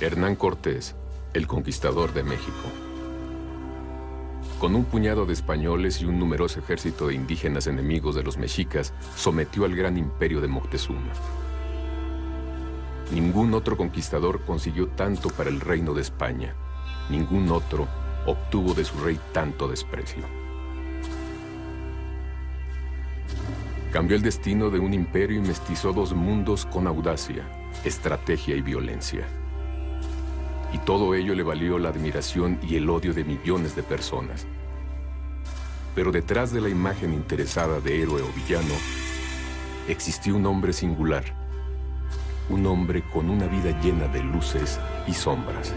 Hernán Cortés, el conquistador de México. Con un puñado de españoles y un numeroso ejército de indígenas enemigos de los mexicas, sometió al gran imperio de Moctezuma. Ningún otro conquistador consiguió tanto para el reino de España. Ningún otro obtuvo de su rey tanto desprecio. Cambió el destino de un imperio y mestizó dos mundos con audacia, estrategia y violencia. Y todo ello le valió la admiración y el odio de millones de personas. Pero detrás de la imagen interesada de héroe o villano, existió un hombre singular. Un hombre con una vida llena de luces y sombras.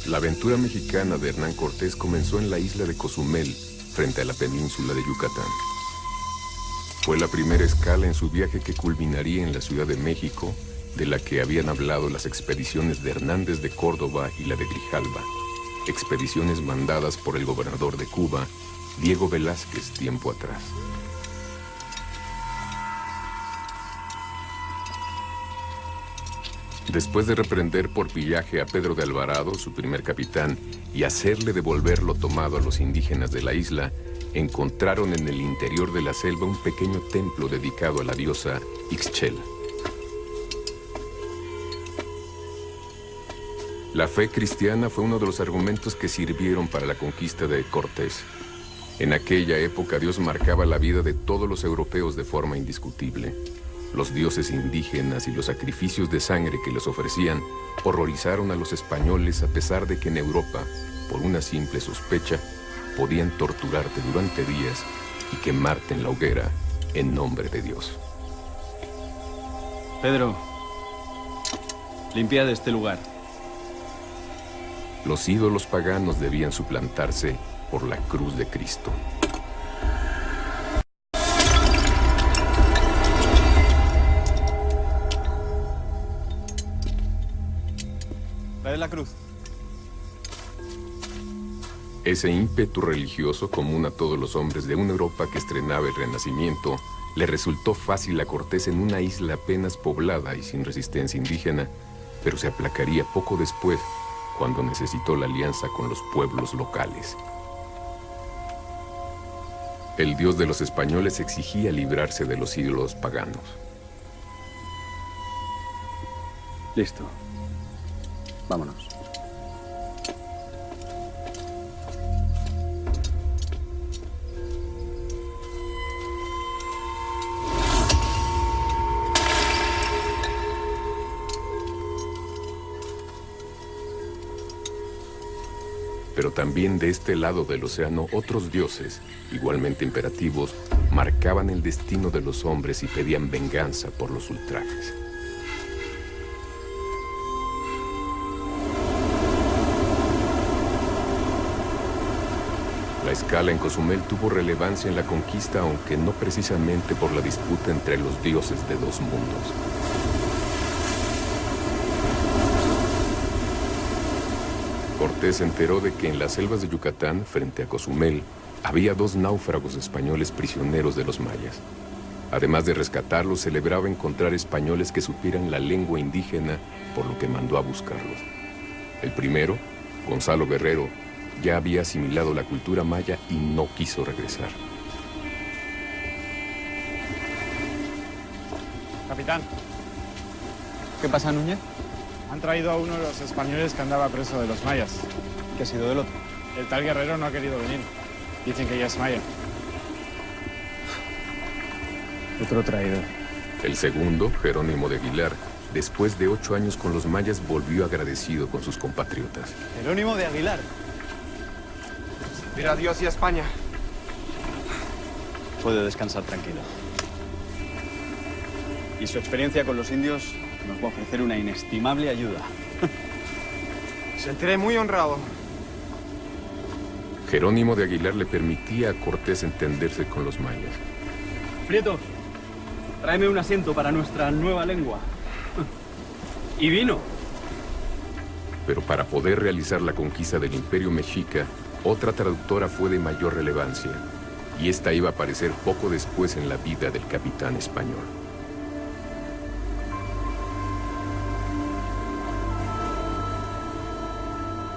La aventura mexicana de Hernán Cortés comenzó en la isla de Cozumel, frente a la península de Yucatán. Fue la primera escala en su viaje que culminaría en la Ciudad de México, de la que habían hablado las expediciones de Hernández de Córdoba y la de Grijalva, expediciones mandadas por el gobernador de Cuba, Diego Velázquez, tiempo atrás. Después de reprender por pillaje a Pedro de Alvarado, su primer capitán, y hacerle devolver lo tomado a los indígenas de la isla, encontraron en el interior de la selva un pequeño templo dedicado a la diosa Ixchel. La fe cristiana fue uno de los argumentos que sirvieron para la conquista de Cortés. En aquella época Dios marcaba la vida de todos los europeos de forma indiscutible. Los dioses indígenas y los sacrificios de sangre que les ofrecían horrorizaron a los españoles, a pesar de que en Europa, por una simple sospecha, podían torturarte durante días y quemarte en la hoguera en nombre de Dios. Pedro, limpia de este lugar. Los ídolos paganos debían suplantarse por la cruz de Cristo. Trae la cruz. Ese ímpetu religioso común a todos los hombres de una Europa que estrenaba el Renacimiento le resultó fácil a Cortés en una isla apenas poblada y sin resistencia indígena, pero se aplacaría poco después cuando necesitó la alianza con los pueblos locales. El Dios de los españoles exigía librarse de los ídolos paganos. Listo. Vámonos. Pero también de este lado del océano otros dioses, igualmente imperativos, marcaban el destino de los hombres y pedían venganza por los ultrajes. La escala en Cozumel tuvo relevancia en la conquista, aunque no precisamente por la disputa entre los dioses de dos mundos. Cortés se enteró de que en las selvas de Yucatán, frente a Cozumel, había dos náufragos españoles prisioneros de los mayas. Además de rescatarlos, celebraba encontrar españoles que supieran la lengua indígena, por lo que mandó a buscarlos. El primero, Gonzalo Guerrero, ya había asimilado la cultura maya y no quiso regresar. Capitán, ¿Qué pasa, Núñez? han traído a uno de los españoles que andaba preso de los mayas. ¿Qué ha sido del otro? El tal Guerrero no ha querido venir. Dicen que ya es maya. Otro traidor. El segundo, Jerónimo de Aguilar, después de 8 años con los mayas, volvió agradecido con sus compatriotas. Jerónimo de Aguilar. Mira a Dios y a España. puede descansar tranquilo. Y su experiencia con los indios nos va a ofrecer una inestimable ayuda. Sentiré muy honrado. Jerónimo de Aguilar le permitía a Cortés entenderse con los mayas. Prieto, tráeme un asiento para nuestra nueva lengua. Y vino. Pero para poder realizar la conquista del Imperio Mexica, otra traductora fue de mayor relevancia, y esta iba a aparecer poco después en la vida del capitán español.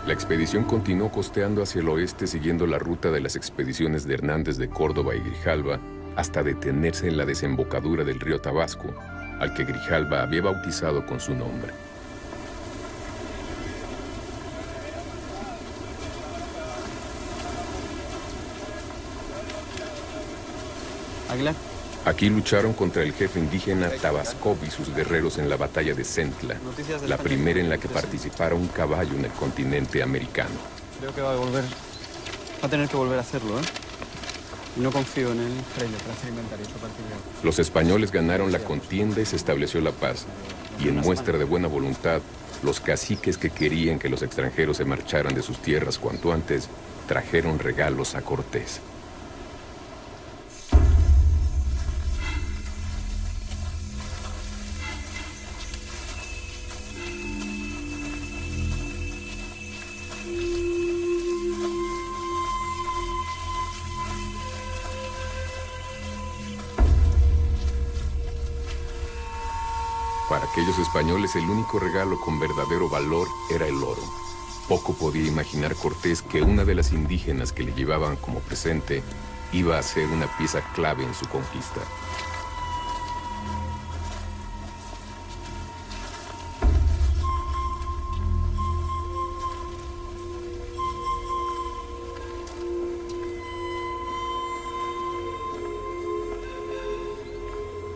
La expedición continuó costeando hacia el oeste siguiendo la ruta de las expediciones de Hernández de Córdoba y Grijalva hasta detenerse en la desembocadura del río Tabasco, al que Grijalva había bautizado con su nombre. Aguilar. Aquí lucharon contra el jefe indígena Tabascov y sus guerreros en la batalla de Centla, la primera en la que participara un caballo en el continente americano. Creo que va a tener que volver a hacerlo, ¿eh? Y no confío en el fraile para hacer inventarios a partir de ahora. Los españoles ganaron la contienda y se estableció la paz. Y en muestra de buena voluntad, los caciques que querían que los extranjeros se marcharan de sus tierras cuanto antes, trajeron regalos a Cortés. Para aquellos españoles el único regalo con verdadero valor era el oro. Poco podía imaginar Cortés que una de las indígenas que le llevaban como presente iba a ser una pieza clave en su conquista.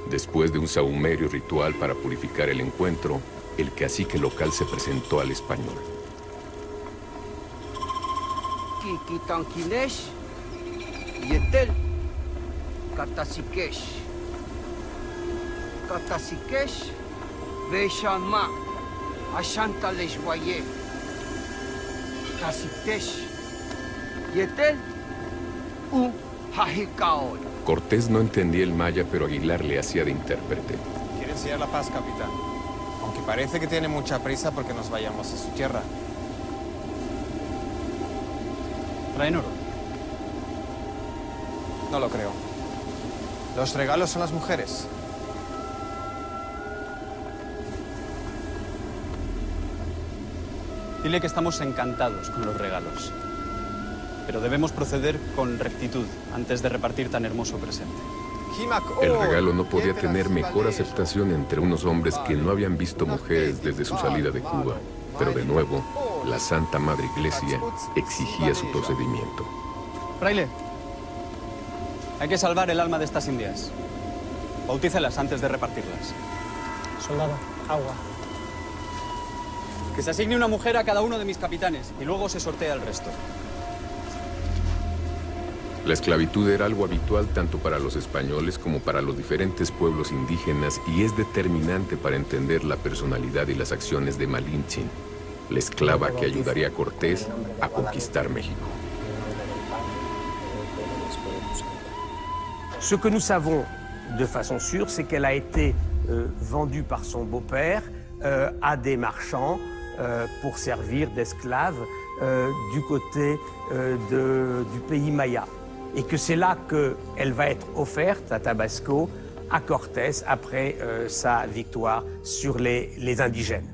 Después de un sahumerio ritual para purificar el encuentro, el cacique local se presentó al español. Kikitankinesh, Yetel, Katasikesh. Katasikesh, Veishama, Ashanta Leshwaye. Tasikesh, Yetel, U Hajikaol. Cortés no entendía el maya, pero Aguilar le hacía de intérprete. Quiere enseñar la paz, capitán. Aunque parece que tiene mucha prisa porque nos vayamos a su tierra. ¿Traen oro? No lo creo. Los regalos son las mujeres. Dile que estamos encantados con los regalos. Pero debemos proceder con rectitud antes de repartir tan hermoso presente. El regalo no podía tener mejor aceptación entre unos hombres que no habían visto mujeres desde su salida de Cuba. Pero de nuevo, la Santa Madre Iglesia exigía su procedimiento. Fraile, hay que salvar el alma de estas indias. Bautícelas antes de repartirlas. Soldado, agua. Que se asigne una mujer a cada uno de mis capitanes y luego se sortea el resto. La esclavitud era algo habitual tanto para los españoles como para los diferentes pueblos indígenas y es determinante para entender la personalidad y las acciones de Malintzin, la esclava que ayudaría a Cortés a conquistar México. Ce que nous savons de façon sûre, c'est qu'elle a été vendue par son beau-père à des marchands pour servir d'esclave du côté du pays maya. Et que c'est là qu'elle va être offerte à Tabasco, à Cortés, après sa victoire sur les indigènes.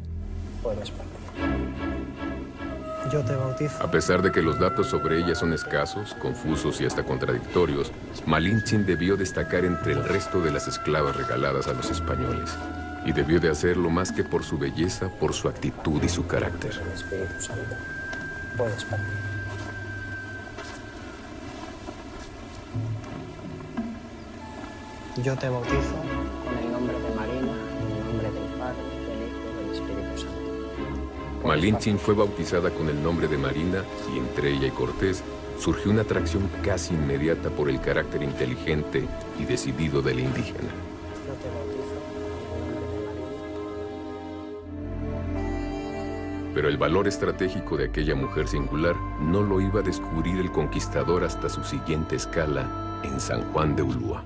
Yo te bautizo. A pesar de que los datos sobre ella son escasos, confusos y hasta contradictorios, Malintzin debió destacar entre el resto de las esclavas regaladas a los españoles. Y debió de hacerlo más que por su belleza, por su actitud y su carácter. Espíritu Santo, puedes partir. Yo te bautizo con el nombre de Marina, en el nombre del Padre, del Hijo y del Espíritu Santo. Malintzin fue bautizada con el nombre de Marina y entre ella y Cortés surgió una atracción casi inmediata por el carácter inteligente y decidido del indígena. Yo te bautizo en el nombre de Marina. Pero el valor estratégico de aquella mujer singular no lo iba a descubrir el conquistador hasta su siguiente escala en San Juan de Ulúa.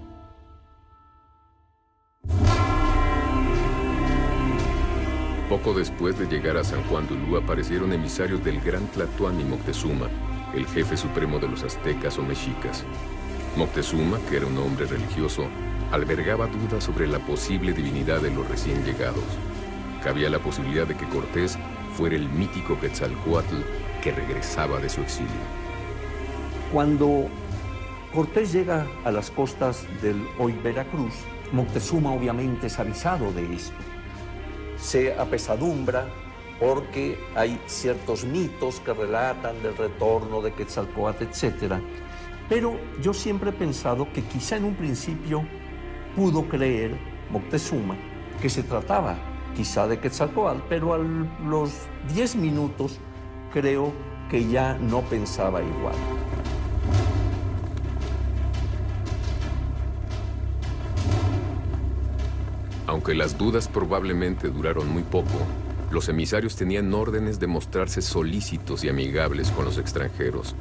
Poco después de llegar a San Juan de Ulúa aparecieron emisarios del gran Tlatoani Moctezuma, el jefe supremo de los aztecas o mexicas. Moctezuma, que era un hombre religioso, albergaba dudas sobre la posible divinidad de los recién llegados. Cabía la posibilidad de que Cortés fuera el mítico Quetzalcóatl que regresaba de su exilio. Cuando Cortés llega a las costas del hoy Veracruz, Moctezuma obviamente es avisado de esto. Se apesadumbra porque hay ciertos mitos que relatan del retorno de Quetzalcóatl, etc. Pero yo siempre he pensado que quizá en un principio pudo creer Moctezuma que se trataba quizá de Quetzalcóatl, pero a los 10 minutos creo que ya no pensaba igual. Aunque las dudas probablemente duraron muy poco, los emisarios tenían órdenes de mostrarse solícitos y amigables con los extranjeros.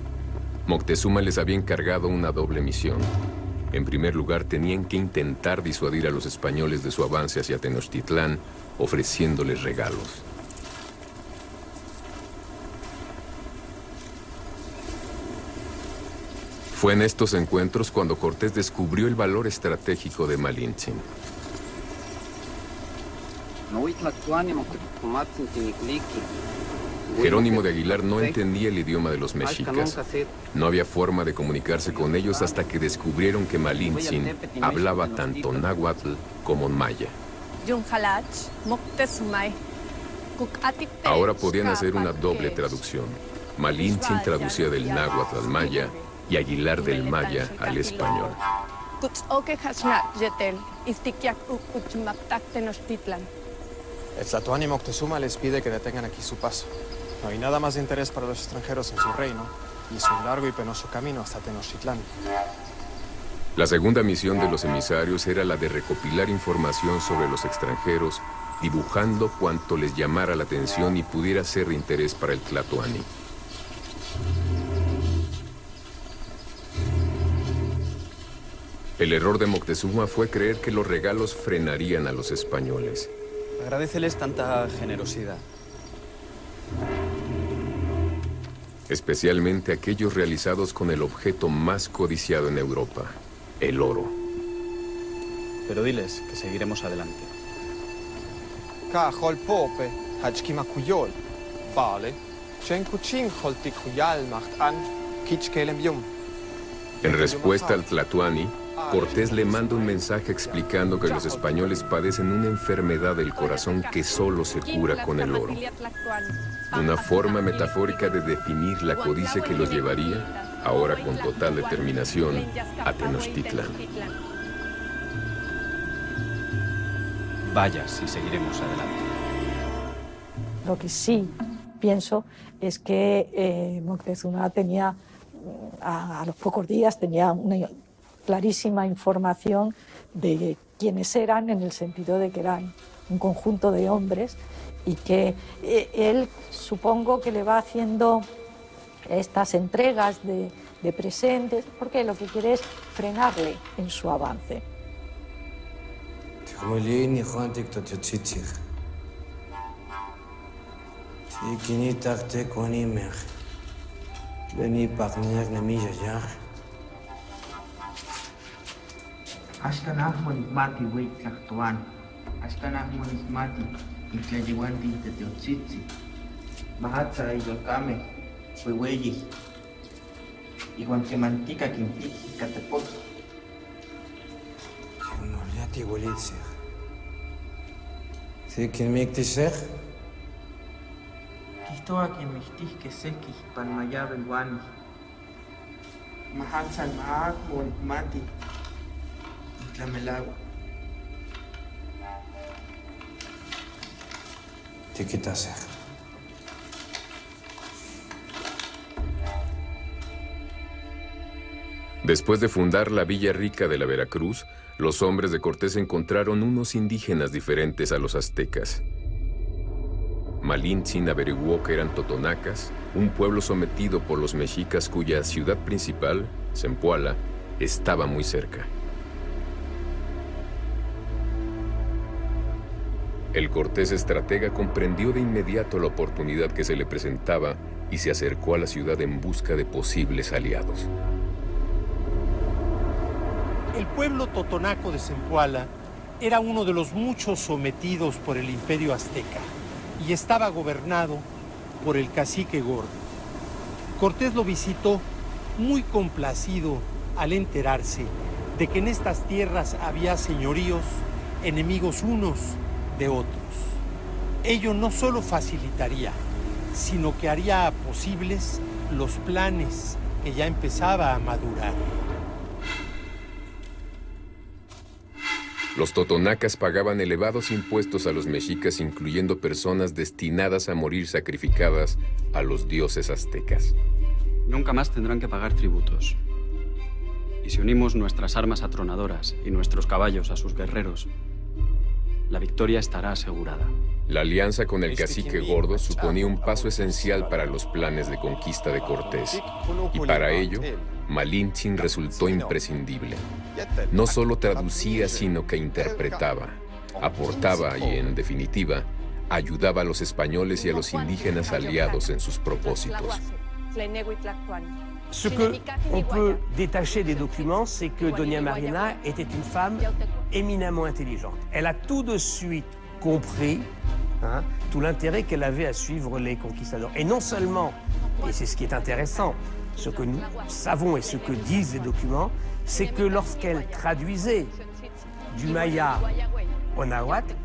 Moctezuma les había encargado una doble misión. En primer lugar, tenían que intentar disuadir a los españoles de su avance hacia Tenochtitlán, ofreciéndoles regalos. Fue en estos encuentros cuando Cortés descubrió el valor estratégico de Malintzin. Jerónimo de Aguilar no entendía el idioma de los mexicas. No había forma de comunicarse con ellos hasta que descubrieron que Malintzin hablaba tanto náhuatl como maya. Ahora podían hacer una doble traducción. Malintzin traducía del náhuatl al maya y Aguilar del maya al español. El Tlatoani Moctezuma les pide que detengan aquí su paso. No hay nada más de interés para los extranjeros en su reino, y es un largo y penoso camino hasta Tenochtitlán. La segunda misión de los emisarios era la de recopilar información sobre los extranjeros, dibujando cuanto les llamara la atención y pudiera ser de interés para el Tlatoani. El error de Moctezuma fue creer que los regalos frenarían a los españoles. Agradéceles tanta generosidad. Especialmente aquellos realizados con el objeto más codiciado en Europa, el oro. Pero diles que seguiremos adelante. Kahol pope, hachkima kuyol, vale, chenkuchin holti kuyal macht an, kichkelem yum. En respuesta al Tlatoani, Cortés le manda un mensaje explicando que los españoles padecen una enfermedad del corazón que solo se cura con el oro. Una forma metafórica de definir la codicia que los llevaría, ahora con total determinación, a Tenochtitlán. Vayas y seguiremos adelante. Lo que sí pienso es que Moctezuma tenía, a los pocos días, tenía una clarísima información de quiénes eran, en el sentido de que eran un conjunto de hombres, y que él, supongo que le va haciendo estas entregas de presentes porque lo que quiere es frenarle en su avance. Ashkan ahmon mati wei tlactoan, ashkan ahmon mati intlayewanti teteotzitzi, mahatza iyolkame, huehueyi, igual que mantica quintiki catepot. No le ati huelitzer. ¿Sí quién me ictisech? Kistoa quien mixtis que seki pan mayab el wani. Mahatza mahakmon mati. Dame el agua. Te quitas. Después de fundar la Villa Rica de la Veracruz, los hombres de Cortés encontraron unos indígenas diferentes a los aztecas. Malintzin averiguó que eran totonacas, un pueblo sometido por los mexicas cuya ciudad principal, Zempoala, estaba muy cerca. El Cortés estratega comprendió de inmediato la oportunidad que se le presentaba y se acercó a la ciudad en busca de posibles aliados. El pueblo totonaco de Zempoala era uno de los muchos sometidos por el imperio azteca y estaba gobernado por el cacique Gordo. Cortés lo visitó muy complacido al enterarse de que en estas tierras había señoríos enemigos unos de otros. Ello no solo facilitaría, sino que haría posibles los planes que ya empezaba a madurar. Los totonacas pagaban elevados impuestos a los mexicas, incluyendo personas destinadas a morir sacrificadas a los dioses aztecas. Nunca más tendrán que pagar tributos. Y si unimos nuestras armas atronadoras y nuestros caballos a sus guerreros, la victoria estará asegurada. La alianza con el cacique Gordo suponía un paso esencial para los planes de conquista de Cortés, y para ello, Malintzin resultó imprescindible. No solo traducía, sino que interpretaba, aportaba y, en definitiva, ayudaba a los españoles y a los indígenas aliados en sus propósitos. Ce qu'on peut détacher des documents, c'est que Doña Marina était une femme éminemment intelligente. Elle a tout de suite compris tout l'intérêt qu'elle avait à suivre les conquistadors. Et non seulement, et c'est ce qui est intéressant, ce que nous savons et ce que disent les documents, c'est que lorsqu'elle traduisait du maya au nahuatl,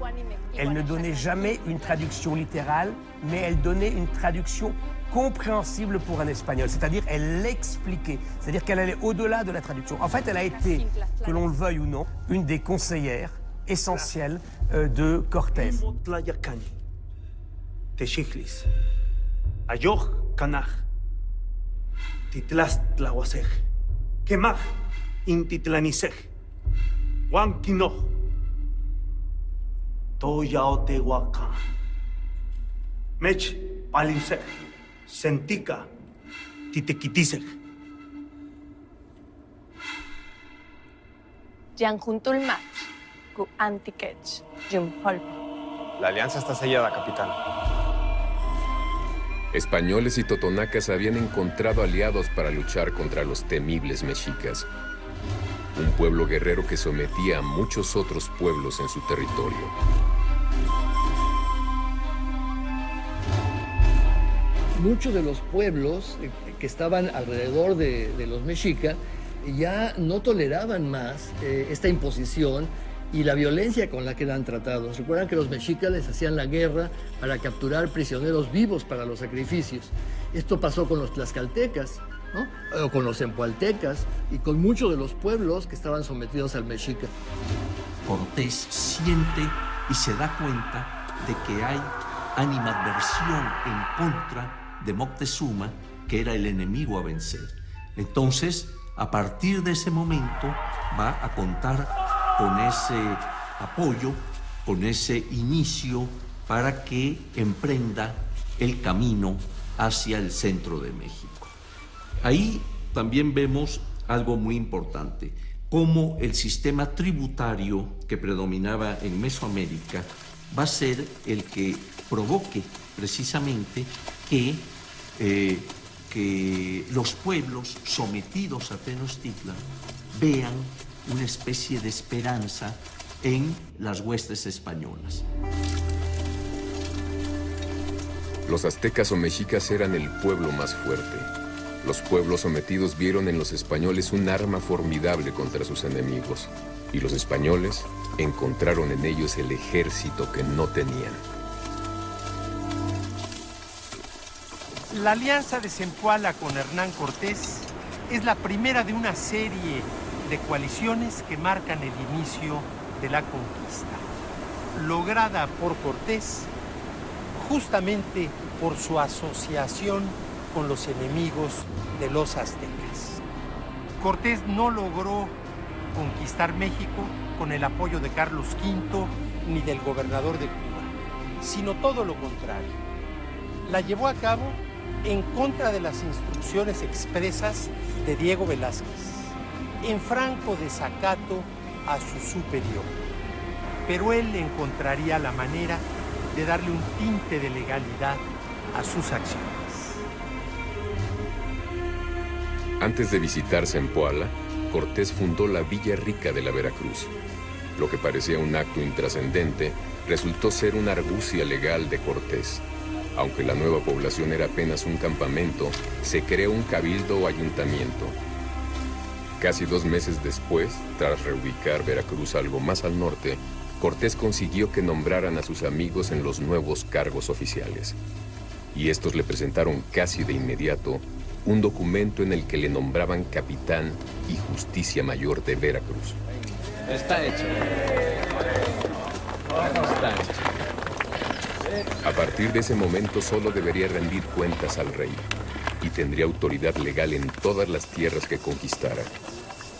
elle ne donnait jamais une traduction littérale, mais elle donnait une traduction compréhensible pour un espagnol, c'est-à-dire elle l'expliquait, c'est-à-dire qu'elle allait au-delà de la traduction. En fait, elle a été, que l'on le veuille ou non, une des conseillères essentielles de Cortés. Techiclis, Ayoh Canaj, Titlastlahuasej, Quemaj, Intitlanisej, Huanquinoj, Toyaotehuacán, Mech Palinsej, Sentica, Titequitisej. Yanjuntulmach, Ku Antikech, Yumholp. La alianza está sellada, capitán. Españoles y totonacas habían encontrado aliados para luchar contra los temibles mexicas, un pueblo guerrero que sometía a muchos otros pueblos en su territorio. Muchos de los pueblos que estaban alrededor de los mexicas ya no toleraban más esta imposición y la violencia con la que eran tratados. Recuerdan que los mexicas les hacían la guerra para capturar prisioneros vivos para los sacrificios. Esto pasó con los tlaxcaltecas, ¿no? O con los zempoaltecas y con muchos de los pueblos que estaban sometidos al mexica. Cortés siente y se da cuenta de que hay animadversión en contra de Moctezuma, que era el enemigo a vencer. Entonces, a partir de ese momento, va a contar con ese apoyo, con ese inicio para que emprenda el camino hacia el centro de México. Ahí también vemos algo muy importante, cómo el sistema tributario que predominaba en Mesoamérica va a ser el que provoque precisamente que los pueblos sometidos a Tenochtitlan vean una especie de esperanza en las huestes españolas. Los aztecas o mexicas eran el pueblo más fuerte. Los pueblos sometidos vieron en los españoles un arma formidable contra sus enemigos, y los españoles encontraron en ellos el ejército que no tenían. La alianza de Zempoala con Hernán Cortés es la primera de una serie de coaliciones que marcan el inicio de la conquista, lograda por Cortés justamente por su asociación con los enemigos de los aztecas. Cortés no logró conquistar México con el apoyo de Carlos V ni del gobernador de Cuba, sino todo lo contrario. La llevó a cabo en contra de las instrucciones expresas de Diego Velázquez, en franco desacato a su superior. Pero él encontraría la manera de darle un tinte de legalidad a sus acciones. Antes de visitar Zempoala, Cortés fundó la Villa Rica de la Veracruz. Lo que parecía un acto intrascendente resultó ser una argucia legal de Cortés. Aunque la nueva población era apenas un campamento, se creó un cabildo o ayuntamiento. Casi 2 meses después, tras reubicar Veracruz algo más al norte, Cortés consiguió que nombraran a sus amigos en los nuevos cargos oficiales. Y estos le presentaron casi de inmediato un documento en el que le nombraban capitán y justicia mayor de Veracruz. Está hecho. Está hecho. A partir de ese momento solo debería rendir cuentas al rey y tendría autoridad legal en todas las tierras que conquistara.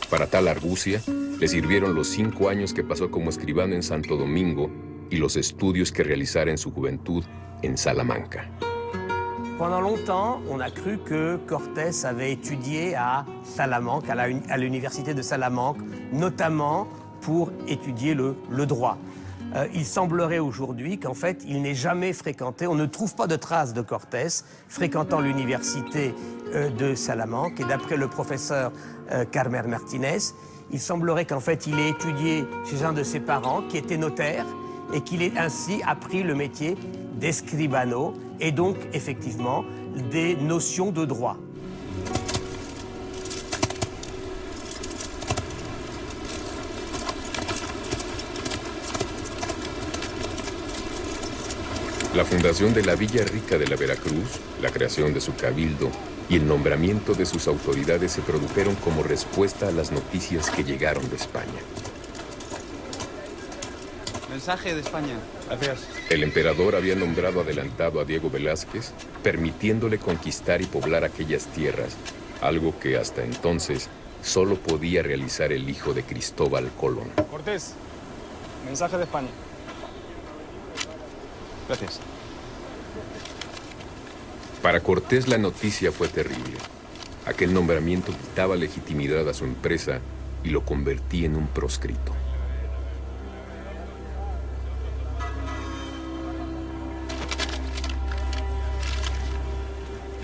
Para tal argucia, le sirvieron los 5 años que pasó como escribano en Santo Domingo y los estudios que realizara en su juventud en Salamanca. Pendant longtemps, on a cru que Cortés avait étudié à Salamanque, à l'université de Salamanque, notamment pour étudier le droit. Il semblerait aujourd'hui qu'en fait, il n'ait jamais fréquenté, on ne trouve pas de traces de Cortés fréquentant l'université de Salamanque. Et d'après le professeur Carmen Martinez, il semblerait qu'en fait, il ait étudié chez un de ses parents qui était notaire et qu'il ait ainsi appris le métier d'escribano et donc effectivement des notions de droit. La fundación de la Villa Rica de la Veracruz, la creación de su cabildo y el nombramiento de sus autoridades se produjeron como respuesta a las noticias que llegaron de España. Mensaje de España. Gracias. El emperador había nombrado adelantado a Diego Velázquez, permitiéndole conquistar y poblar aquellas tierras, algo que hasta entonces solo podía realizar el hijo de Cristóbal Colón. Cortés, mensaje de España. Gracias. Para Cortés la noticia fue terrible. Aquel nombramiento quitaba legitimidad a su empresa y lo convertía en un proscrito.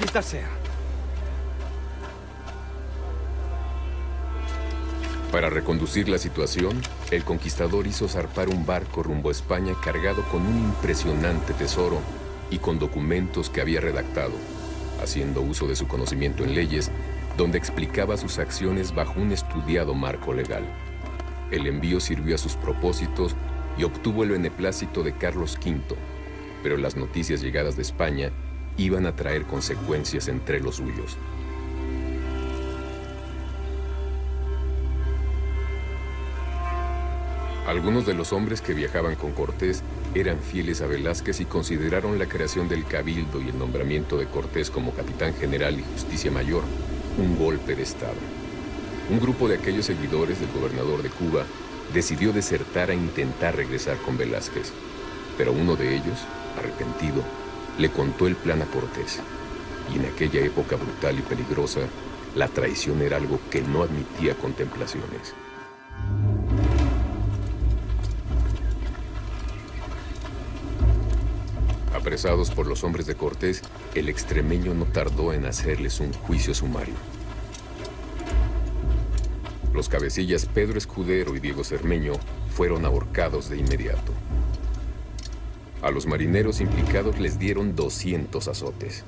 Maldita sea. Para reconducir la situación, el conquistador hizo zarpar un barco rumbo a España cargado con un impresionante tesoro y con documentos que había redactado, haciendo uso de su conocimiento en leyes, donde explicaba sus acciones bajo un estudiado marco legal. El envío sirvió a sus propósitos y obtuvo el beneplácito de Carlos V, pero las noticias llegadas de España iban a traer consecuencias entre los suyos. Algunos de los hombres que viajaban con Cortés eran fieles a Velázquez y consideraron la creación del cabildo y el nombramiento de Cortés como capitán general y justicia mayor un golpe de Estado. Un grupo de aquellos seguidores del gobernador de Cuba decidió desertar a intentar regresar con Velázquez, pero uno de ellos, arrepentido, le contó el plan a Cortés. Y en aquella época brutal y peligrosa, la traición era algo que no admitía contemplaciones. Apresados por los hombres de Cortés, el extremeño no tardó en hacerles un juicio sumario. Los cabecillas Pedro Escudero y Diego Cermeño fueron ahorcados de inmediato. A los marineros implicados les dieron 200 azotes.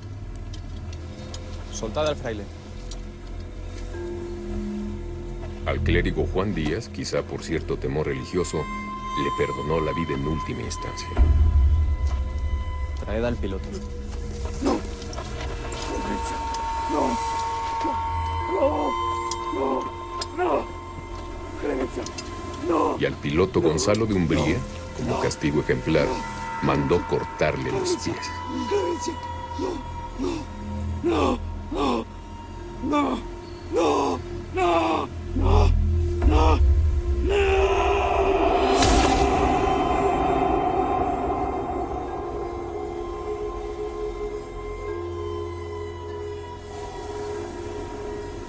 Soltad al fraile. Al clérigo Juan Díaz, quizá por cierto temor religioso, le perdonó la vida en última instancia. Traed al piloto. No. No. No. No. No. Clemencia. No. Y al piloto Gonzalo de Umbría, como castigo ejemplar, mandó cortarle los pies. Clemencia. No. No. No. No. No. No.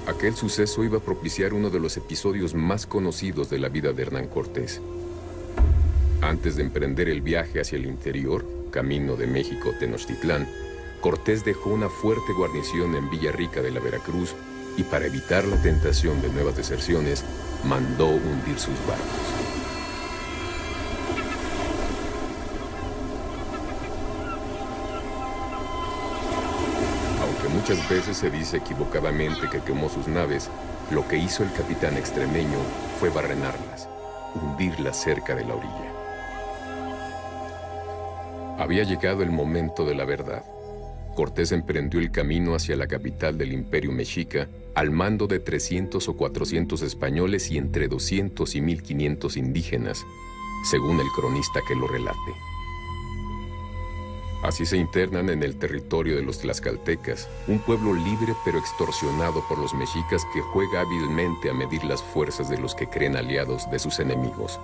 Aquel suceso iba a propiciar uno de los episodios más conocidos de la vida de Hernán Cortés. Antes de emprender el viaje hacia el interior, camino de México a Tenochtitlán, Cortés dejó una fuerte guarnición en Villarrica de la Veracruz y para evitar la tentación de nuevas deserciones, mandó hundir sus barcos. Aunque muchas veces se dice equivocadamente que quemó sus naves, lo que hizo el capitán extremeño fue barrenarlas, hundirlas cerca de la orilla. Había llegado el momento de la verdad. Cortés emprendió el camino hacia la capital del Imperio Mexica al mando de 300 o 400 españoles y entre 200 y 1500 indígenas, según el cronista que lo relate. Así se internan en el territorio de los tlaxcaltecas, un pueblo libre pero extorsionado por los mexicas que juega hábilmente a medir las fuerzas de los que creen aliados de sus enemigos.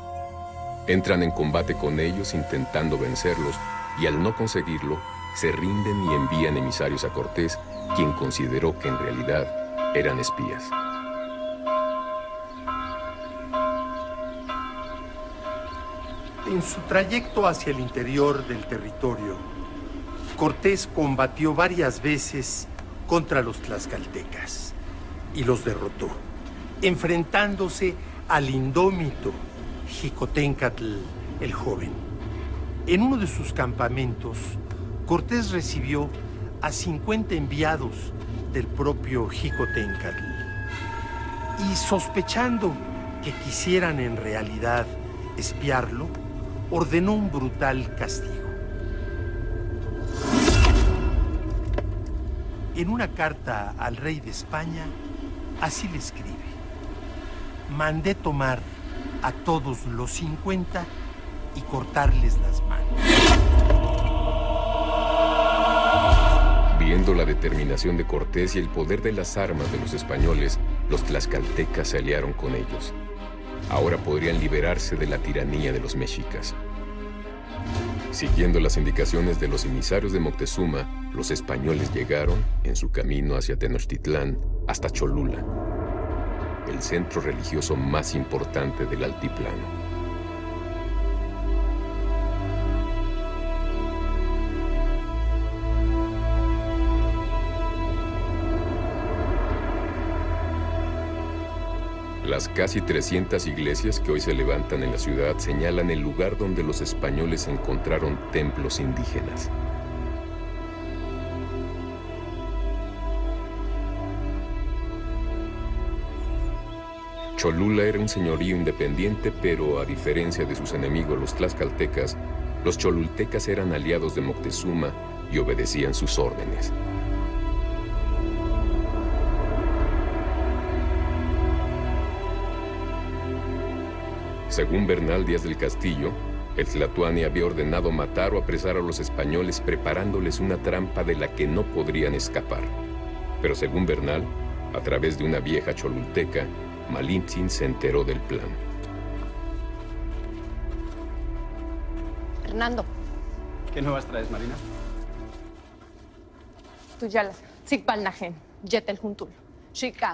Entran en combate con ellos intentando vencerlos y al no conseguirlo, se rinden y envían emisarios a Cortés, quien consideró que en realidad eran espías. En su trayecto hacia el interior del territorio, Cortés combatió varias veces contra los tlaxcaltecas y los derrotó, enfrentándose al indómito Xicoténcatl el Joven. En uno de sus campamentos, Cortés recibió a 50 enviados del propio Xicoténcatl y sospechando que quisieran en realidad espiarlo, ordenó un brutal castigo. En una carta al rey de España, así le escribe: mandé tomar a todos los 50 y cortarles las manos. Viendo la determinación de Cortés y el poder de las armas de los españoles, los tlaxcaltecas se aliaron con ellos. Ahora podrían liberarse de la tiranía de los mexicas. Siguiendo las indicaciones de los emisarios de Moctezuma, los españoles llegaron, en su camino hacia Tenochtitlán, hasta Cholula, el centro religioso más importante del altiplano. Las casi 300 iglesias que hoy se levantan en la ciudad señalan el lugar donde los españoles encontraron templos indígenas. Cholula era un señorío independiente, pero a diferencia de sus enemigos los tlaxcaltecas, los cholultecas eran aliados de Moctezuma y obedecían sus órdenes. Según Bernal Díaz del Castillo, el Tlatoani había ordenado matar o apresar a los españoles preparándoles una trampa de la que no podrían escapar. Pero según Bernal, a través de una vieja cholulteca, Malintzin se enteró del plan. Fernando. ¿Qué nuevas traes, Marina? Tuyala, Zikbalnajen, Yetel Juntul.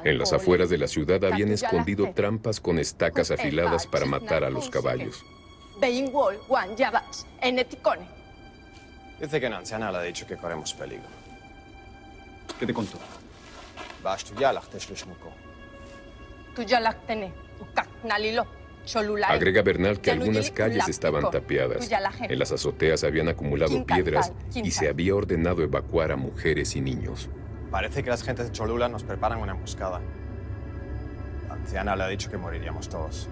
En las afueras de la ciudad habían escondido trampas con estacas afiladas para matar a los caballos. Dice que la anciana le ha dicho que corremos peligro. ¿Qué te contó? Agrega Bernal que algunas calles estaban tapiadas. En las azoteas habían acumulado piedras y se había ordenado evacuar a mujeres y niños. Parece que las gentes de Cholula nos preparan una emboscada. La anciana le ha dicho que moriríamos todos.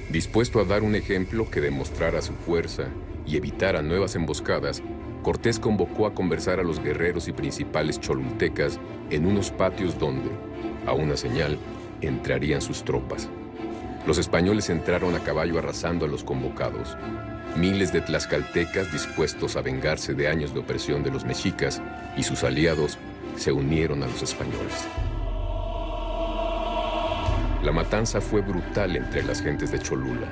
Dispuesto a dar un ejemplo que demostrara su fuerza y evitara nuevas emboscadas, Cortés convocó a conversar a los guerreros y principales cholultecas en unos patios donde, a una señal, entrarían sus tropas. Los españoles entraron a caballo arrasando a los convocados. Miles de tlaxcaltecas dispuestos a vengarse de años de opresión de los mexicas y sus aliados se unieron a los españoles. La matanza fue brutal entre las gentes de Cholula.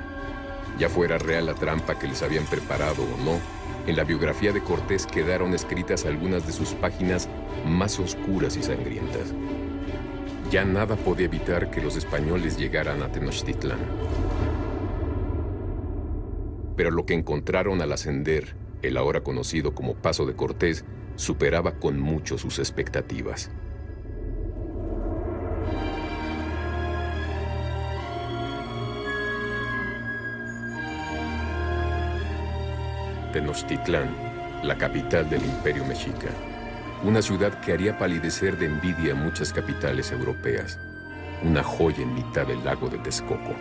Ya fuera real la trampa que les habían preparado o no, en la biografía de Cortés quedaron escritas algunas de sus páginas más oscuras y sangrientas. Ya nada podía evitar que los españoles llegaran a Tenochtitlán. Pero lo que encontraron al ascender, el ahora conocido como Paso de Cortés, superaba con mucho sus expectativas. Tenochtitlán, la capital del Imperio Mexica. Una ciudad que haría palidecer de envidia a muchas capitales europeas. Una joya en mitad del lago de Texcoco.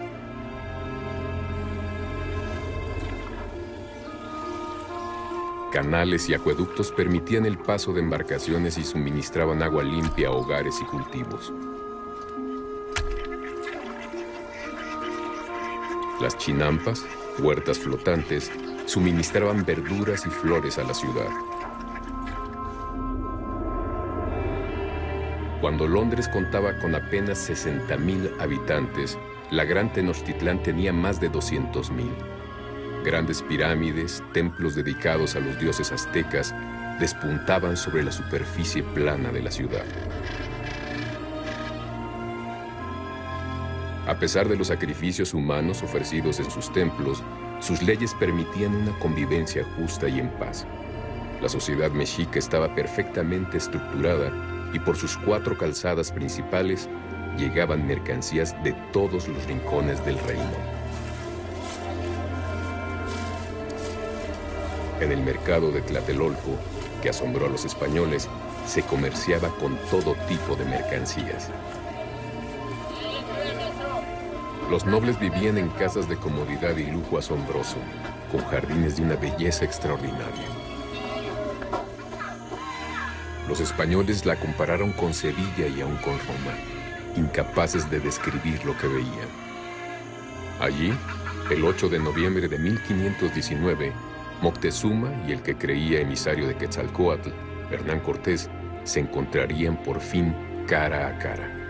Canales y acueductos permitían el paso de embarcaciones y suministraban agua limpia a hogares y cultivos. Las chinampas, huertas flotantes, suministraban verduras y flores a la ciudad. Cuando Londres contaba con apenas 60,000 habitantes, la Gran Tenochtitlán tenía más de 200,000. Grandes pirámides, templos dedicados a los dioses aztecas, despuntaban sobre la superficie plana de la ciudad. A pesar de los sacrificios humanos ofrecidos en sus templos, sus leyes permitían una convivencia justa y en paz. La sociedad mexica estaba perfectamente estructurada y por sus 4 calzadas principales llegaban mercancías de todos los rincones del reino. En el mercado de Tlatelolco, que asombró a los españoles, se comerciaba con todo tipo de mercancías. Los nobles vivían en casas de comodidad y lujo asombroso, con jardines de una belleza extraordinaria. Los españoles la compararon con Sevilla y aún con Roma, incapaces de describir lo que veían. Allí, el 8 de noviembre de 1519, Moctezuma y el que creía emisario de Quetzalcóatl, Hernán Cortés, se encontrarían por fin cara a cara.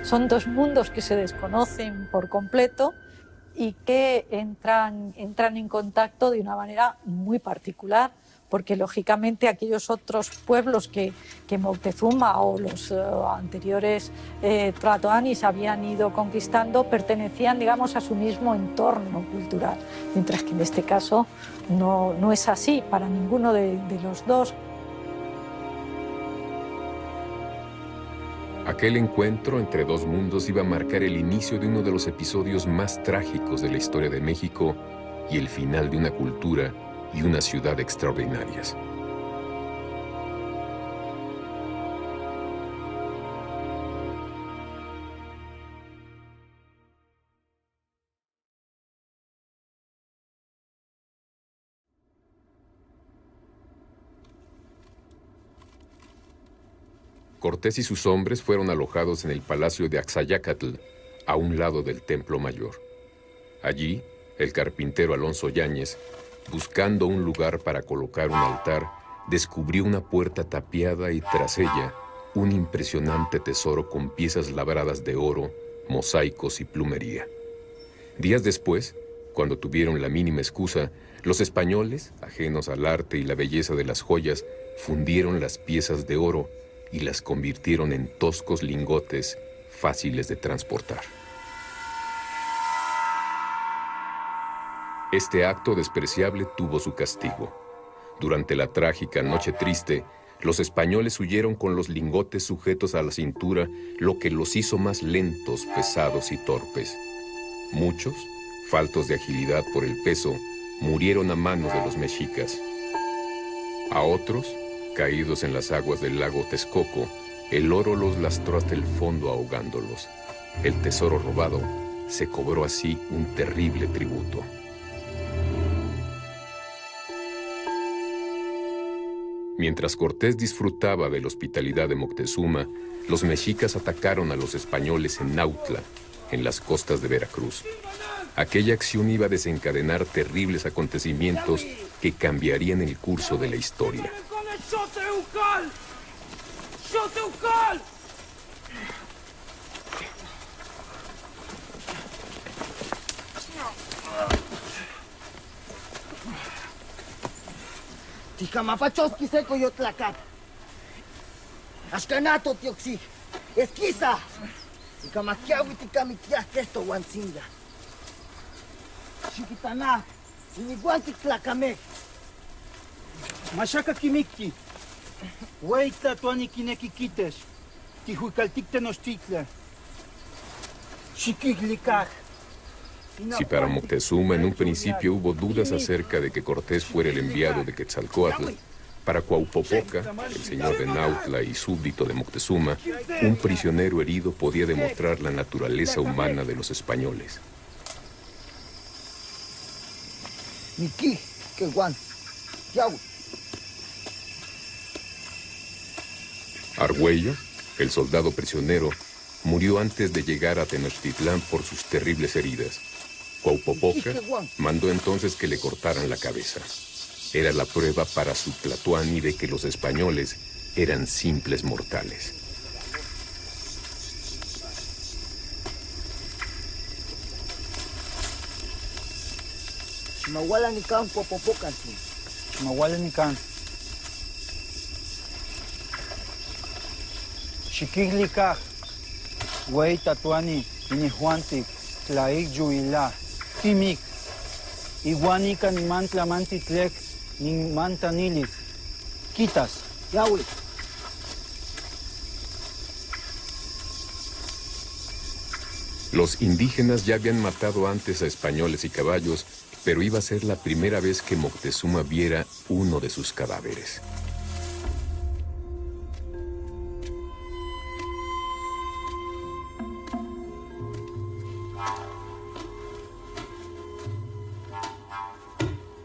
Son dos mundos que se desconocen por completo y que entran en contacto de una manera muy particular, porque lógicamente aquellos otros pueblos que Moctezuma o los anteriores tlatoanis habían ido conquistando pertenecían, digamos, a su mismo entorno cultural, mientras que en este caso no es así para ninguno de los dos. Aquel encuentro entre dos mundos iba a marcar el inicio de uno de los episodios más trágicos de la historia de México y el final de una cultura y una ciudad extraordinarias. Cortés y sus hombres fueron alojados en el palacio de Axayácatl, a un lado del Templo Mayor. Allí, el carpintero Alonso Yáñez, buscando un lugar para colocar un altar, descubrió una puerta tapiada y tras ella un impresionante tesoro con piezas labradas de oro, mosaicos y plumería. Días después, cuando tuvieron la mínima excusa, los españoles, ajenos al arte y la belleza de las joyas, fundieron las piezas de oro y las convirtieron en toscos lingotes fáciles de transportar. Este acto despreciable tuvo su castigo. Durante la trágica Noche Triste, los españoles huyeron con los lingotes sujetos a la cintura, lo que los hizo más lentos, pesados y torpes. Muchos, faltos de agilidad por el peso, murieron a manos de los mexicas. A otros, caídos en las aguas del lago Texcoco, el oro los lastró hasta el fondo ahogándolos. El tesoro robado se cobró así un terrible tributo. Mientras Cortés disfrutaba de la hospitalidad de Moctezuma, los mexicas atacaron a los españoles en Nautla, en las costas de Veracruz. Aquella acción iba a desencadenar terribles acontecimientos que cambiarían el curso de la historia. Ticamapachoski seco yo tlacat. Ashkanato tioxi. Esquiza. Ticamaquiawi ticamiquias esto guancinga. Chiquitana. Iniguantic tlacame. Mashaka kimikti. Hueita tuani kineki quites. Tijuicaltic tenochtitla. Chiquiglicaj. Si para Moctezuma en un principio hubo dudas acerca de que Cortés fuera el enviado de Quetzalcóatl, para Cuauhpopoca, el señor de Nautla y súbdito de Moctezuma, un prisionero herido podía demostrar la naturaleza humana de los españoles. Miki, que guan. Argüello, el soldado prisionero, murió antes de llegar a Tenochtitlán por sus terribles heridas. Cuauhpopoca mandó entonces que le cortaran la cabeza. Era la prueba para su Tlatoani de que los españoles eran simples mortales. Chimahuala ni can Cuauhpopoca. Chimahuala ni can. Chiquiglicaj. Güey tatuani. Inijuantic. Tlaik yuila. Timik. Iguanica ni mantla mantitlec. Ni mantanilis. Quitas. Yahweh. Los indígenas ya habían matado antes a españoles y caballos, pero iba a ser la primera vez que Moctezuma viera uno de sus cadáveres.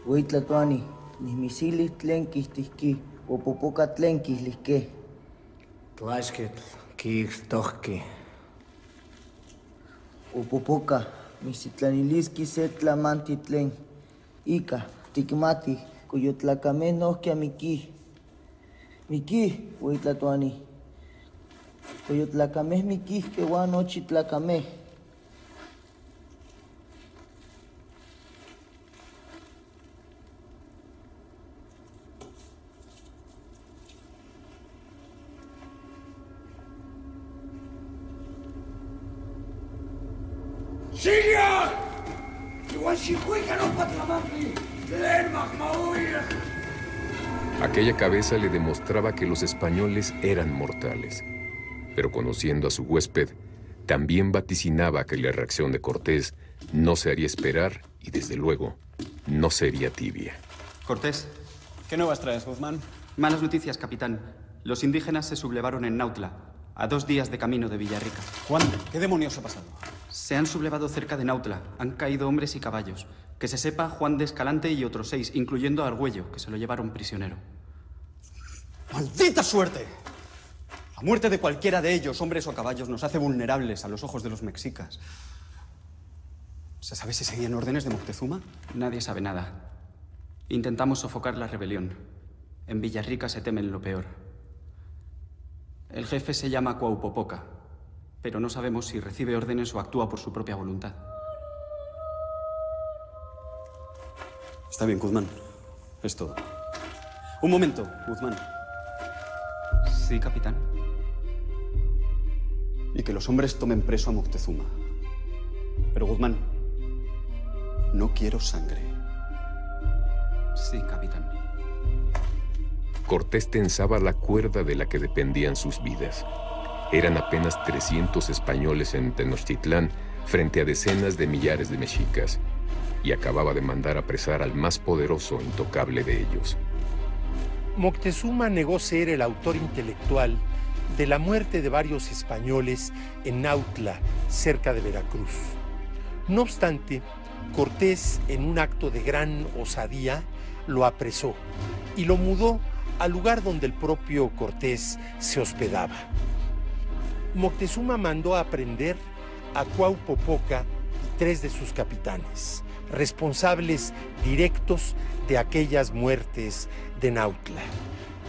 Huitlatuani, nismisilis tlenquis tisqui, Cuauhpopoca tlenquis lisque. Tlaxquetl, quil, tohqui. Cuauhpopoca, misitlanilisqui se tlamanti tlen. Ica, tikmati, cuyo tlacamé nosquia miki. Miki, Huitlatuani. Cuyo tlacamé miki, que guanochi tlacamé. ¡Sigue! ¡Igual si juega no patlamampi! ¡Len magmauir! Aquella cabeza le demostraba que los españoles eran mortales. Pero conociendo a su huésped, también vaticinaba que la reacción de Cortés no se haría esperar y, desde luego, no sería tibia. Cortés, ¿qué nuevas traes, Guzmán? Malas noticias, capitán. Los indígenas se sublevaron en Nautla, a 2 días de camino de Villarrica. ¿Cuándo? ¿Qué demonios ha pasado? Se han sublevado cerca de Nautla. Han caído hombres y caballos. Que se sepa, Juan de Escalante y otros 6, incluyendo a Argüello, que se lo llevaron prisionero. ¡Maldita suerte! La muerte de cualquiera de ellos, hombres o caballos, nos hace vulnerables a los ojos de los mexicas. ¿Se sabe si seguían órdenes de Moctezuma? Nadie sabe nada. Intentamos sofocar la rebelión. En Villarrica se temen lo peor. El jefe se llama Cuauhpopoca, pero no sabemos si recibe órdenes o actúa por su propia voluntad. Está bien, Guzmán. Es todo. Un momento, Guzmán. Sí, capitán. Y que los hombres tomen preso a Moctezuma. Pero, Guzmán, no quiero sangre. Sí, capitán. Cortés tensaba la cuerda de la que dependían sus vidas. Eran apenas 300 españoles en Tenochtitlán frente a decenas de millares de mexicas, y acababa de mandar apresar al más poderoso e intocable de ellos. Moctezuma negó ser el autor intelectual de la muerte de varios españoles en Nautla, cerca de Veracruz. No obstante, Cortés, en un acto de gran osadía, lo apresó y lo mudó al lugar donde el propio Cortés se hospedaba. Moctezuma mandó a prender a Cuauhpopoca y 3 de sus capitanes, responsables directos de aquellas muertes de Nautla.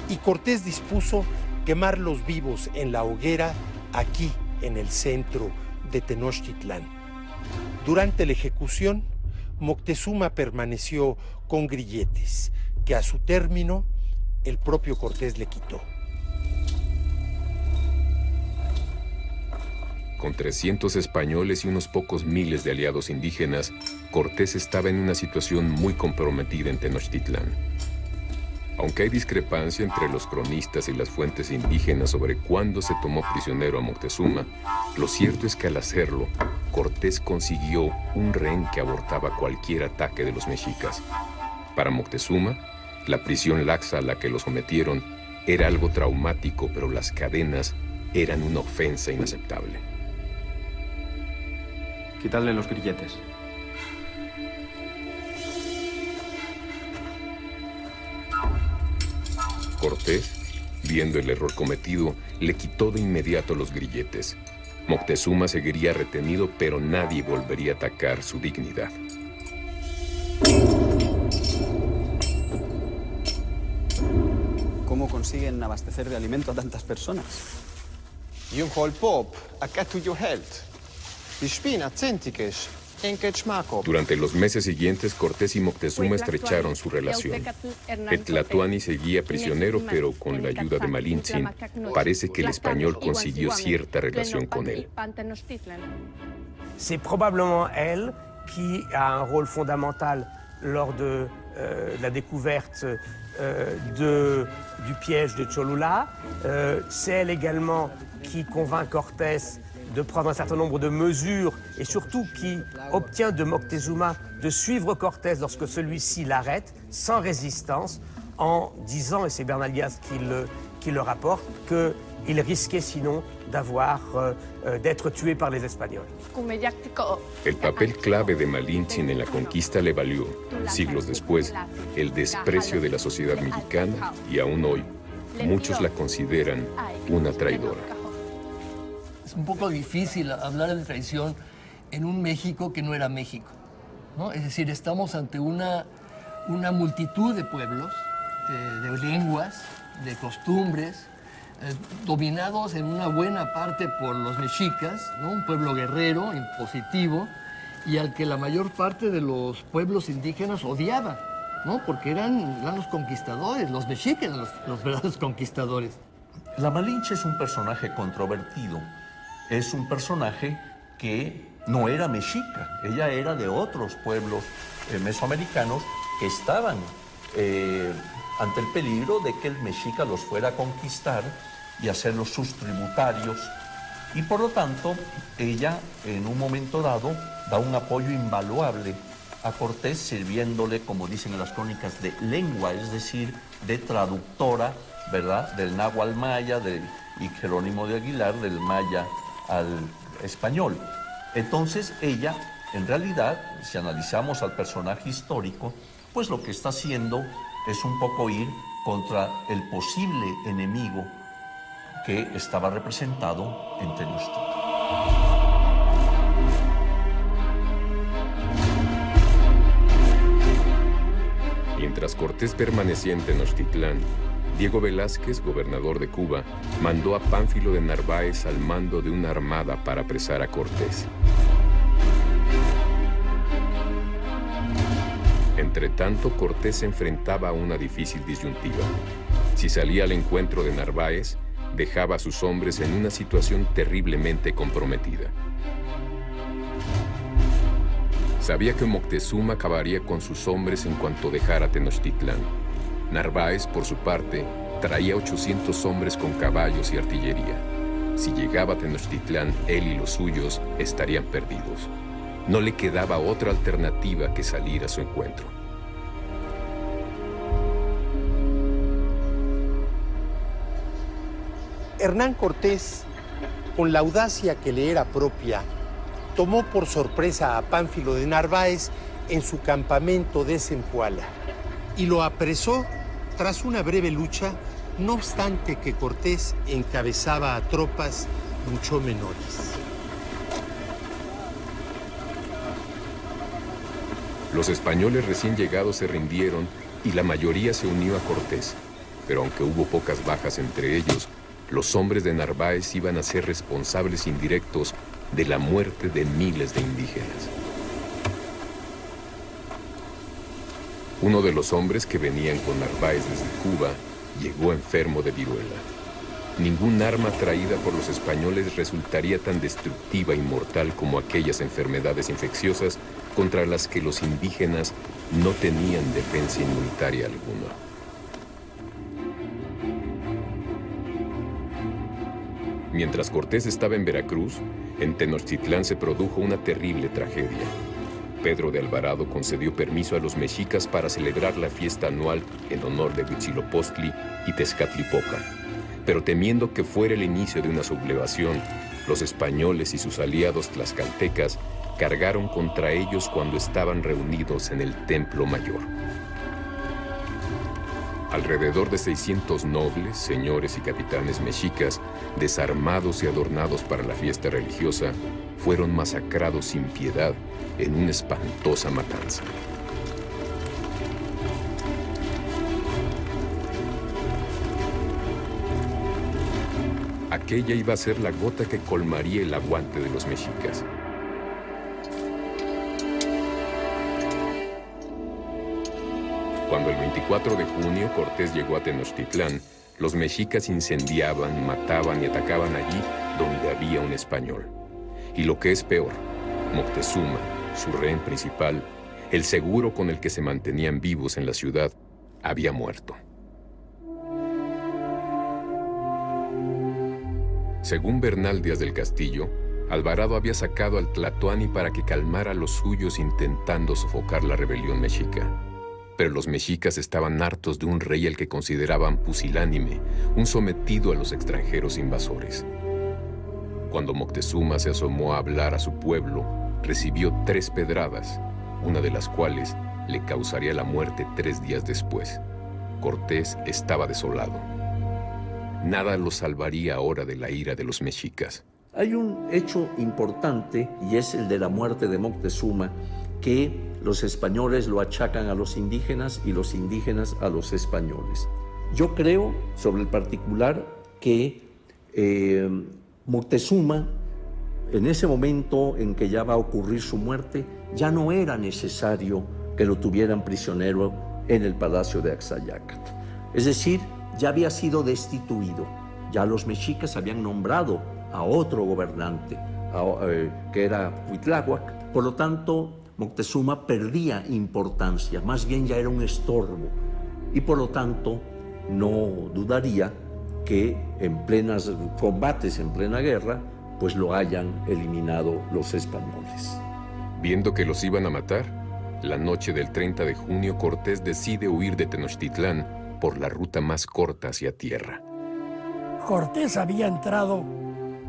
Y Cortés dispuso quemarlos vivos en la hoguera aquí en el centro de Tenochtitlán. Durante la ejecución, Moctezuma permaneció con grilletes, que a su término el propio Cortés le quitó. Con 300 españoles y unos pocos miles de aliados indígenas, Cortés estaba en una situación muy comprometida en Tenochtitlán. Aunque hay discrepancia entre los cronistas y las fuentes indígenas sobre cuándo se tomó prisionero a Moctezuma, lo cierto es que al hacerlo, Cortés consiguió un rehén que abortaba cualquier ataque de los mexicas. Para Moctezuma, la prisión laxa a la que lo sometieron era algo traumático, pero las cadenas eran una ofensa inaceptable. Quitadle los grilletes. Cortés, viendo el error cometido, le quitó de inmediato los grilletes. Moctezuma seguiría retenido, pero nadie volvería a atacar su dignidad. ¿Cómo consiguen abastecer de alimento a tantas personas? Jung hol pop, acá tuyo helt. Dispina, céntiques. Durante los meses siguientes, Cortés y Moctezuma estrecharon su relación. Tlatoani seguía prisionero, pero con la ayuda de Malintzin, parece que el español consiguió cierta relación con él. C'est probablement elle qui a un rôle fondamental lors de la découverte du piège de Cholula. C'est elle également qui convainc Cortés de prendre un certain nombre de mesures et surtout qui obtient de Moctezuma de suivre Cortés lorsque celui-ci l'arrête sans résistance en disant, et c'est Bernalias qui le rapporte, qu'il risquait sinon d'être tué par les Espagnols. El papel clave de Malintzin en la conquista le valió, siglos después, el desprecio de la sociedad mexicana y aún hoy, muchos la consideran una traidora. Es un poco difícil hablar de traición en un México que no era México, ¿no? Es decir, estamos ante una multitud de pueblos, de lenguas, de costumbres, dominados en una buena parte por los mexicas, ¿no? Un pueblo guerrero, impositivo, y al que la mayor parte de los pueblos indígenas odiaba, ¿no? Porque eran los conquistadores, los mexicas los verdaderos conquistadores. La Malinche es un personaje controvertido. Es un personaje que no era mexica, ella era de otros pueblos mesoamericanos que estaban ante el peligro de que el mexica los fuera a conquistar y hacerlos sus tributarios. Y por lo tanto, ella en un momento dado da un apoyo invaluable a Cortés, sirviéndole, como dicen en las crónicas, de lengua, es decir, de traductora, ¿verdad?, del náhuatl maya y Jerónimo de Aguilar del maya al español. Entonces ella, en realidad, si analizamos al personaje histórico, pues lo que está haciendo es un poco ir contra el posible enemigo que estaba representado en Tenochtitlan. Mientras Cortés permanecía en Tenochtitlán, Diego Velázquez, gobernador de Cuba, mandó a Pánfilo de Narváez al mando de una armada para apresar a Cortés. Entretanto, Cortés se enfrentaba a una difícil disyuntiva. Si salía al encuentro de Narváez, dejaba a sus hombres en una situación terriblemente comprometida. Sabía que Moctezuma acabaría con sus hombres en cuanto dejara Tenochtitlán. Narváez, por su parte, traía 800 hombres con caballos y artillería. Si llegaba a Tenochtitlán, él y los suyos estarían perdidos. No le quedaba otra alternativa que salir a su encuentro. Hernán Cortés, con la audacia que le era propia, tomó por sorpresa a Pánfilo de Narváez en su campamento de Zempoala y lo apresó tras una breve lucha, no obstante que Cortés encabezaba a tropas mucho menores. Los españoles recién llegados se rindieron y la mayoría se unió a Cortés. Pero aunque hubo pocas bajas entre ellos, los hombres de Narváez iban a ser responsables indirectos de la muerte de miles de indígenas. Uno de los hombres que venían con Narváez desde Cuba llegó enfermo de viruela. Ningún arma traída por los españoles resultaría tan destructiva y mortal como aquellas enfermedades infecciosas contra las que los indígenas no tenían defensa inmunitaria alguna. Mientras Cortés estaba en Veracruz, en Tenochtitlán se produjo una terrible tragedia. Pedro de Alvarado concedió permiso a los mexicas para celebrar la fiesta anual en honor de Huitzilopochtli y Tezcatlipoca. Pero temiendo que fuera el inicio de una sublevación, los españoles y sus aliados tlaxcaltecas cargaron contra ellos cuando estaban reunidos en el Templo Mayor. Alrededor de 600 nobles, señores y capitanes mexicas, desarmados y adornados para la fiesta religiosa, fueron masacrados sin piedad en una espantosa matanza. Aquella iba a ser la gota que colmaría el aguante de los mexicas. Cuando el 24 de junio Cortés llegó a Tenochtitlán, los mexicas incendiaban, mataban y atacaban allí donde había un español. Y lo que es peor, Moctezuma, su rehén principal, el seguro con el que se mantenían vivos en la ciudad, había muerto. Según Bernal Díaz del Castillo, Alvarado había sacado al Tlatoani para que calmara a los suyos intentando sofocar la rebelión mexica. Pero los mexicas estaban hartos de un rey al que consideraban pusilánime, un sometido a los extranjeros invasores. Cuando Moctezuma se asomó a hablar a su pueblo, recibió 3 pedradas, una de las cuales le causaría la muerte 3 días después. Cortés estaba desolado. Nada lo salvaría ahora de la ira de los mexicas. Hay un hecho importante y es el de la muerte de Moctezuma, que los españoles lo achacan a los indígenas y los indígenas a los españoles. Yo creo, sobre el particular, que Moctezuma, en ese momento en que ya va a ocurrir su muerte, ya no era necesario que lo tuvieran prisionero en el palacio de Axayácatl. Es decir, ya había sido destituido. Ya los mexicas habían nombrado a otro gobernante, que era Cuitláhuac. Por lo tanto, Moctezuma perdía importancia, más bien ya era un estorbo. Y por lo tanto, no dudaría que en plenos combates, en plena guerra, pues lo hayan eliminado los españoles. Viendo que los iban a matar, la noche del 30 de junio Cortés decide huir de Tenochtitlán por la ruta más corta hacia tierra. Cortés había entrado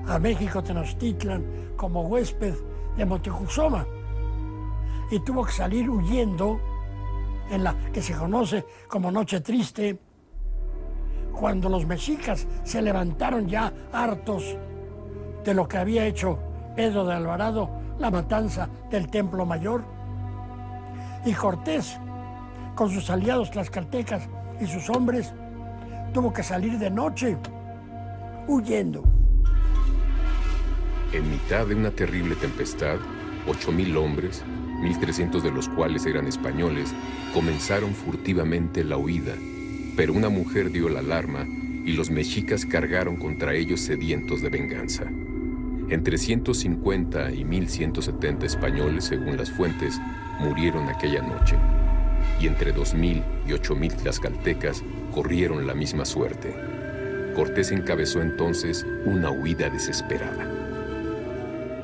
a México Tenochtitlan como huésped de Moctezuma y tuvo que salir huyendo en la que se conoce como Noche Triste, cuando los mexicas se levantaron ya hartos de lo que había hecho Pedro de Alvarado, la matanza del Templo Mayor. Y Cortés, con sus aliados tlaxcaltecas y sus hombres, tuvo que salir de noche, huyendo. En mitad de una terrible tempestad, 8,000 hombres, 1,300 de los cuales eran españoles, comenzaron furtivamente la huida, pero una mujer dio la alarma y los mexicas cargaron contra ellos sedientos de venganza. Entre 150 y 1,170 españoles, según las fuentes, murieron aquella noche, y entre 2,000 y 8,000 tlaxcaltecas corrieron la misma suerte. Cortés encabezó entonces una huida desesperada.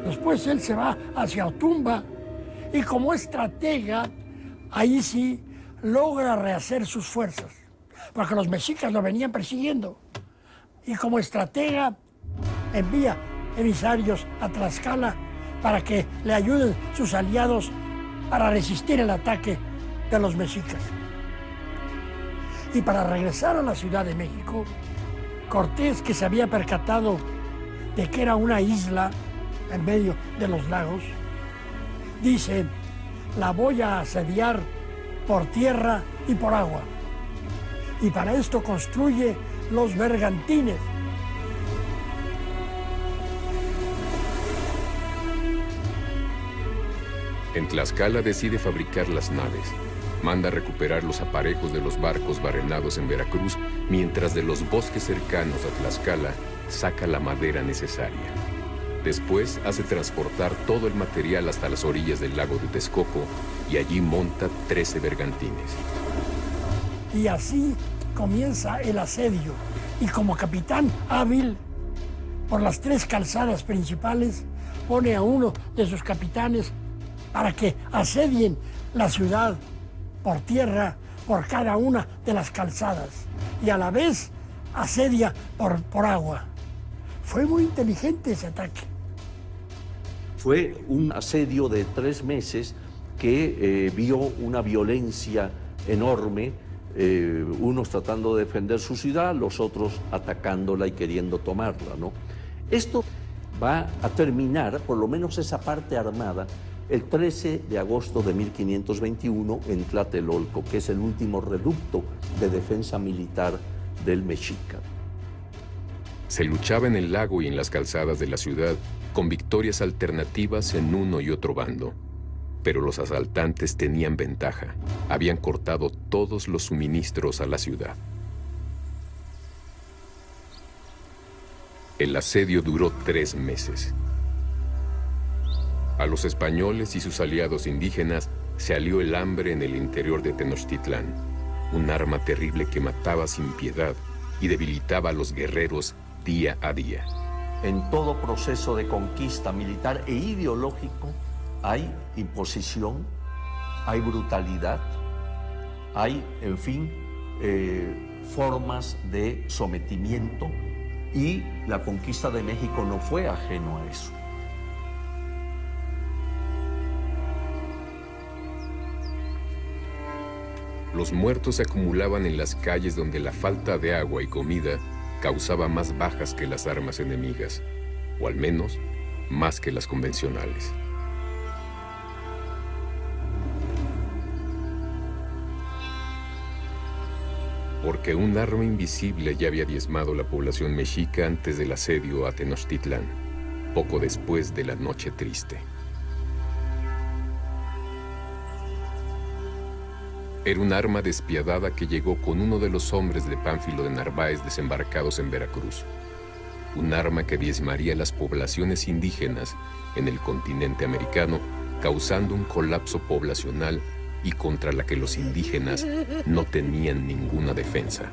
Después él se va hacia Otumba y como estratega, ahí sí logra rehacer sus fuerzas, porque los mexicas lo venían persiguiendo. Y como estratega envía emisarios a Tlaxcala para que le ayuden sus aliados para resistir el ataque de los mexicas. Y para regresar a la Ciudad de México, Cortés, que se había percatado de que era una isla en medio de los lagos, dice: la voy a asediar por tierra y por agua. Y para esto construye los bergantines. En Tlaxcala decide fabricar las naves, Manda recuperar los aparejos de los barcos barrenados en Veracruz, mientras de los bosques cercanos a Tlaxcala saca la madera necesaria. Después hace transportar todo el material hasta las orillas del lago de Texcoco y allí monta 13 bergantines. Y así comienza el asedio. Y como capitán hábil, por las 3 calzadas principales, pone a uno de sus capitanes para que asedien la ciudad por tierra, por cada una de las calzadas, y a la vez asedia por agua. Fue muy inteligente ese ataque. Fue un asedio de 3 meses que vio una violencia enorme, unos tratando de defender su ciudad, los otros atacándola y queriendo tomarla, ¿no? Esto va a terminar, por lo menos esa parte armada, el 13 de agosto de 1521 en Tlatelolco, que es el último reducto de defensa militar del Mexica. Se luchaba en el lago y en las calzadas de la ciudad, con victorias alternativas en uno y otro bando. Pero los asaltantes tenían ventaja. Habían cortado todos los suministros a la ciudad. El asedio duró 3 meses. A los españoles y sus aliados indígenas se alió el hambre en el interior de Tenochtitlán, un arma terrible que mataba sin piedad y debilitaba a los guerreros día a día. En todo proceso de conquista militar e ideológico hay imposición, hay brutalidad, hay, en fin, formas de sometimiento, y la conquista de México no fue ajeno a eso. Los muertos se acumulaban en las calles donde la falta de agua y comida causaba más bajas que las armas enemigas, o al menos más que las convencionales. Porque un arma invisible ya había diezmado la población mexica antes del asedio a Tenochtitlán, poco después de la Noche Triste. Era un arma despiadada que llegó con uno de los hombres de Pánfilo de Narváez desembarcados en Veracruz. Un arma que diezmaría las poblaciones indígenas en el continente americano, causando un colapso poblacional y contra la que los indígenas no tenían ninguna defensa: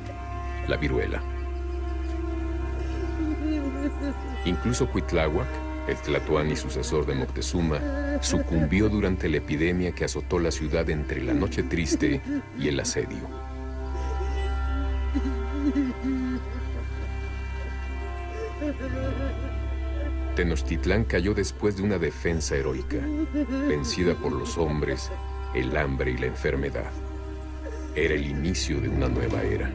la viruela. Incluso Cuitláhuac, el tlatoani sucesor de Moctezuma, sucumbió durante la epidemia que azotó la ciudad entre la Noche Triste y el asedio. Tenochtitlán cayó después de una defensa heroica, vencida por los hombres, el hambre y la enfermedad. Era el inicio de una nueva era.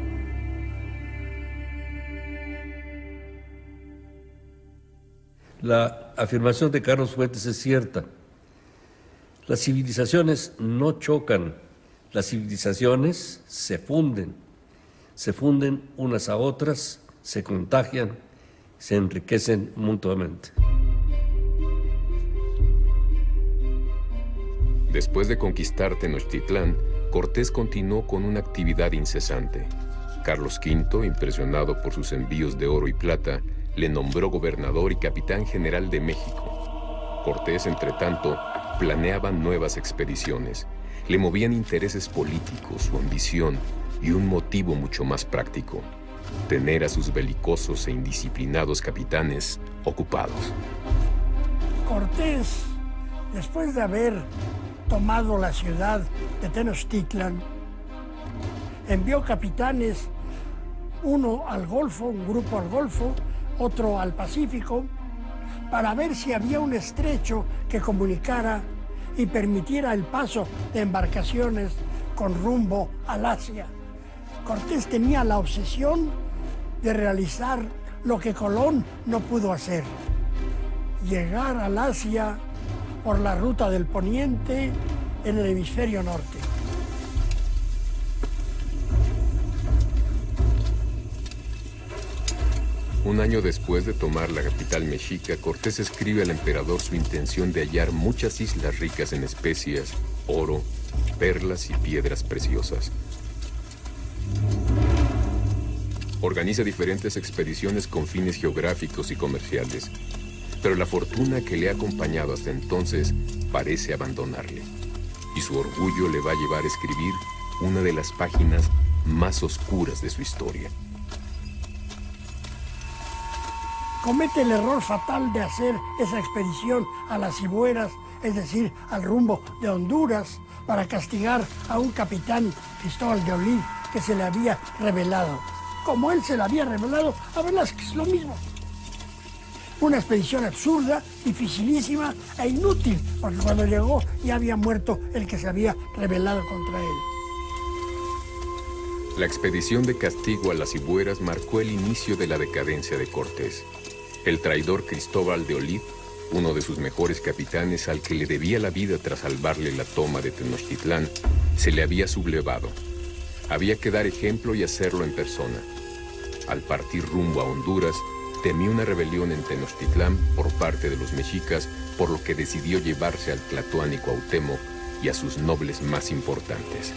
La afirmación de Carlos Fuentes es cierta. Las civilizaciones no chocan, las civilizaciones se funden unas a otras, se contagian, se enriquecen mutuamente. Después de conquistar Tenochtitlán, Cortés continuó con una actividad incesante. Carlos V, impresionado por sus envíos de oro y plata, le nombró gobernador y capitán general de México. Cortés, entretanto, planeaba nuevas expediciones. Le movían intereses políticos, su ambición y un motivo mucho más práctico: tener a sus belicosos e indisciplinados capitanes ocupados. Cortés, después de haber tomado la ciudad de Tenochtitlan, envió capitanes, uno al Golfo, un grupo al Golfo, otro al Pacífico, para ver si había un estrecho que comunicara y permitiera el paso de embarcaciones con rumbo al Asia. Cortés tenía la obsesión de realizar lo que Colón no pudo hacer: llegar al Asia por la ruta del poniente en el hemisferio norte. Un año después de tomar la capital mexica, Cortés escribe al emperador su intención de hallar muchas islas ricas en especias oro, perlas y piedras preciosas. Organiza diferentes expediciones con fines geográficos y comerciales, pero la fortuna que le ha acompañado hasta entonces parece abandonarle, y su orgullo le va a llevar a escribir una de las páginas más oscuras de su historia. Comete el error fatal de hacer esa expedición a las Cibueras, es decir, al rumbo de Honduras, para castigar a un capitán, Cristóbal de Olid, que se le había revelado. Como él se le había revelado a Velázquez, lo mismo. Una expedición absurda, dificilísima e inútil, porque cuando llegó ya había muerto el que se había rebelado contra él. La expedición de castigo a las Cibueras marcó el inicio de la decadencia de Cortés. El traidor Cristóbal de Olid, uno de sus mejores capitanes al que le debía la vida tras salvarle la toma de Tenochtitlán, se le había sublevado. Había que dar ejemplo y hacerlo en persona. Al partir rumbo a Honduras, temió una rebelión en Tenochtitlán por parte de los mexicas, por lo que decidió llevarse al Tlatoani Cuauhtémoc y a sus nobles más importantes.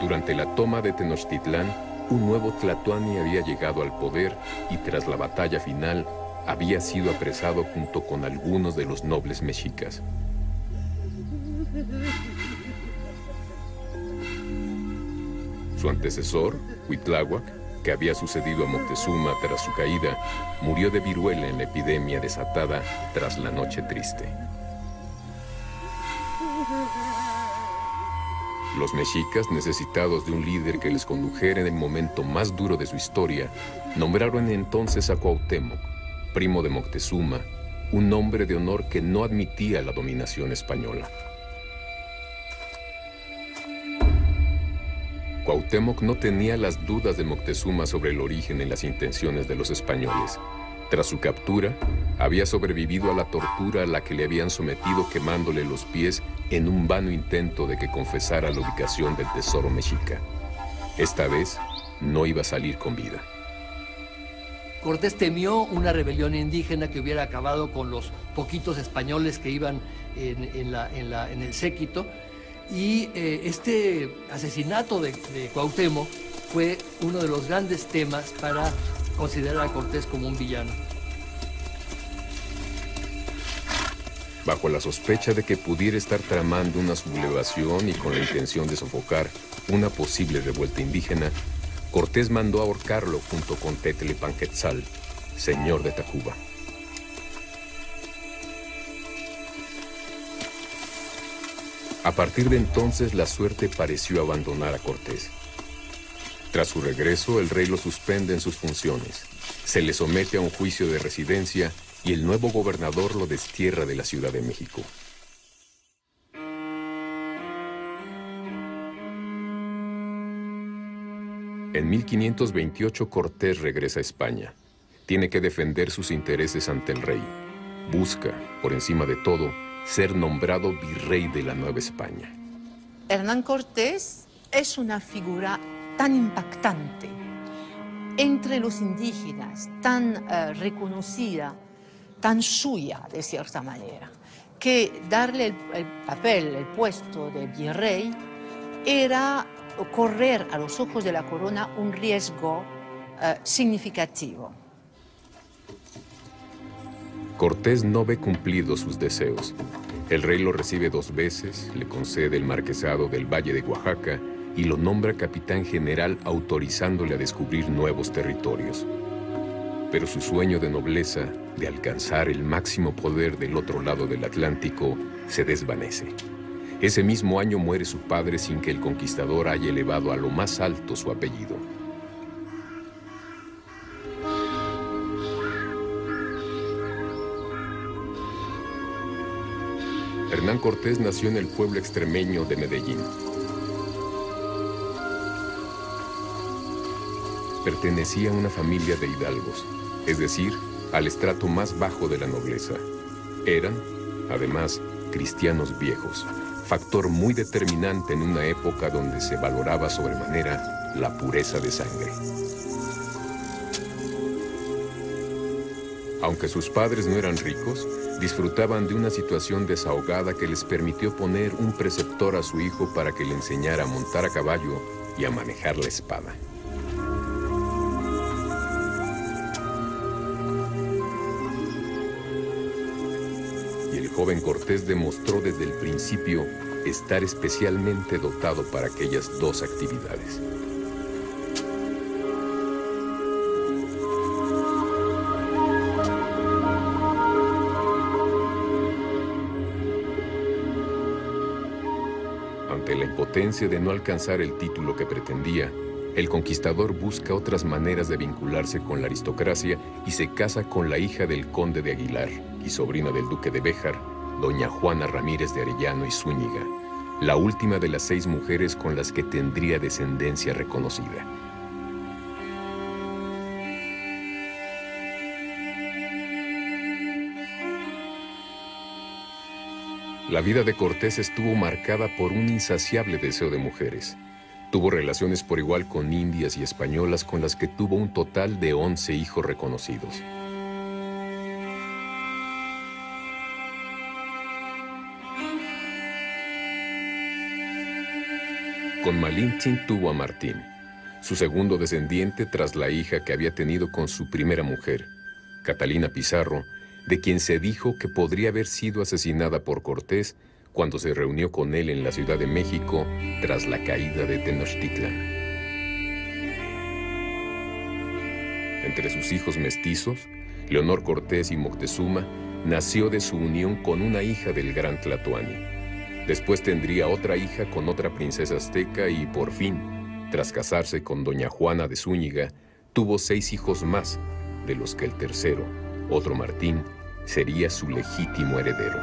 Durante la toma de Tenochtitlán, un nuevo Tlatoani había llegado al poder y tras la batalla final había sido apresado junto con algunos de los nobles mexicas. Su antecesor, Cuitláhuac, que había sucedido a Moctezuma tras su caída, murió de viruela en la epidemia desatada tras la Noche Triste. Los mexicas, necesitados de un líder que les condujera en el momento más duro de su historia, nombraron entonces a Cuauhtémoc, primo de Moctezuma, un hombre de honor que no admitía la dominación española. Cuauhtémoc no tenía las dudas de Moctezuma sobre el origen y las intenciones de los españoles. Tras su captura, había sobrevivido a la tortura a la que le habían sometido quemándole los pies en un vano intento de que confesara la ubicación del tesoro mexica. Esta vez, no iba a salir con vida. Cortés temió una rebelión indígena que hubiera acabado con los poquitos españoles que iban en el séquito, y este asesinato de Cuauhtémoc fue uno de los grandes temas para considerar a Cortés como un villano. Bajo la sospecha de que pudiera estar tramando una sublevación y con la intención de sofocar una posible revuelta indígena, Cortés mandó ahorcarlo junto con Tetlepanquetzal, señor de Tacuba. A partir de entonces, la suerte pareció abandonar a Cortés. Tras su regreso, el rey lo suspende en sus funciones, se le somete a un juicio de residencia y el nuevo gobernador lo destierra de la Ciudad de México. En 1528 Cortés regresa a España. Tiene que defender sus intereses ante el rey. Busca, por encima de todo, ser nombrado virrey de la Nueva España. Hernán Cortés es una figura tan impactante entre los indígenas, tan reconocida, tan suya de cierta manera, que darle el papel, el puesto de virrey, era correr a los ojos de la corona un riesgo significativo. Cortés no ve cumplidos sus deseos. El rey lo recibe 2 veces, le concede el marquesado del Valle de Oaxaca y lo nombra capitán general, autorizándole a descubrir nuevos territorios. Pero su sueño de nobleza, de alcanzar el máximo poder del otro lado del Atlántico, se desvanece. Ese mismo año muere su padre sin que el conquistador haya elevado a lo más alto su apellido. Hernán Cortés nació en el pueblo extremeño de Medellín. Pertenecía a una familia de hidalgos, es decir, al estrato más bajo de la nobleza. Eran, además, cristianos viejos, factor muy determinante en una época donde se valoraba sobremanera la pureza de sangre. Aunque sus padres no eran ricos, disfrutaban de una situación desahogada que les permitió poner un preceptor a su hijo para que le enseñara a montar a caballo y a manejar la espada. Y el joven Cortés demostró desde el principio estar especialmente dotado para aquellas dos actividades. Ante la impotencia de no alcanzar el título que pretendía, el conquistador busca otras maneras de vincularse con la aristocracia y se casa con la hija del conde de Aguilar y sobrina del duque de Béjar, doña Juana Ramírez de Arellano y Zúñiga, la última de las 6 mujeres con las que tendría descendencia reconocida. La vida de Cortés estuvo marcada por un insaciable deseo de mujeres. Tuvo relaciones por igual con indias y españolas con las que tuvo un total de 11 hijos reconocidos. Con Malintzin tuvo a Martín, su segundo descendiente tras la hija que había tenido con su primera mujer, Catalina Pizarro, de quien se dijo que podría haber sido asesinada por Cortés cuando se reunió con él en la Ciudad de México tras la caída de Tenochtitlan. Entre sus hijos mestizos, Leonor Cortés y Moctezuma, nació de su unión con una hija del gran Tlatoani. Después tendría otra hija con otra princesa azteca y, por fin, tras casarse con doña Juana de Zúñiga, tuvo 6 hijos más, de los que el tercero, otro Martín, sería su legítimo heredero.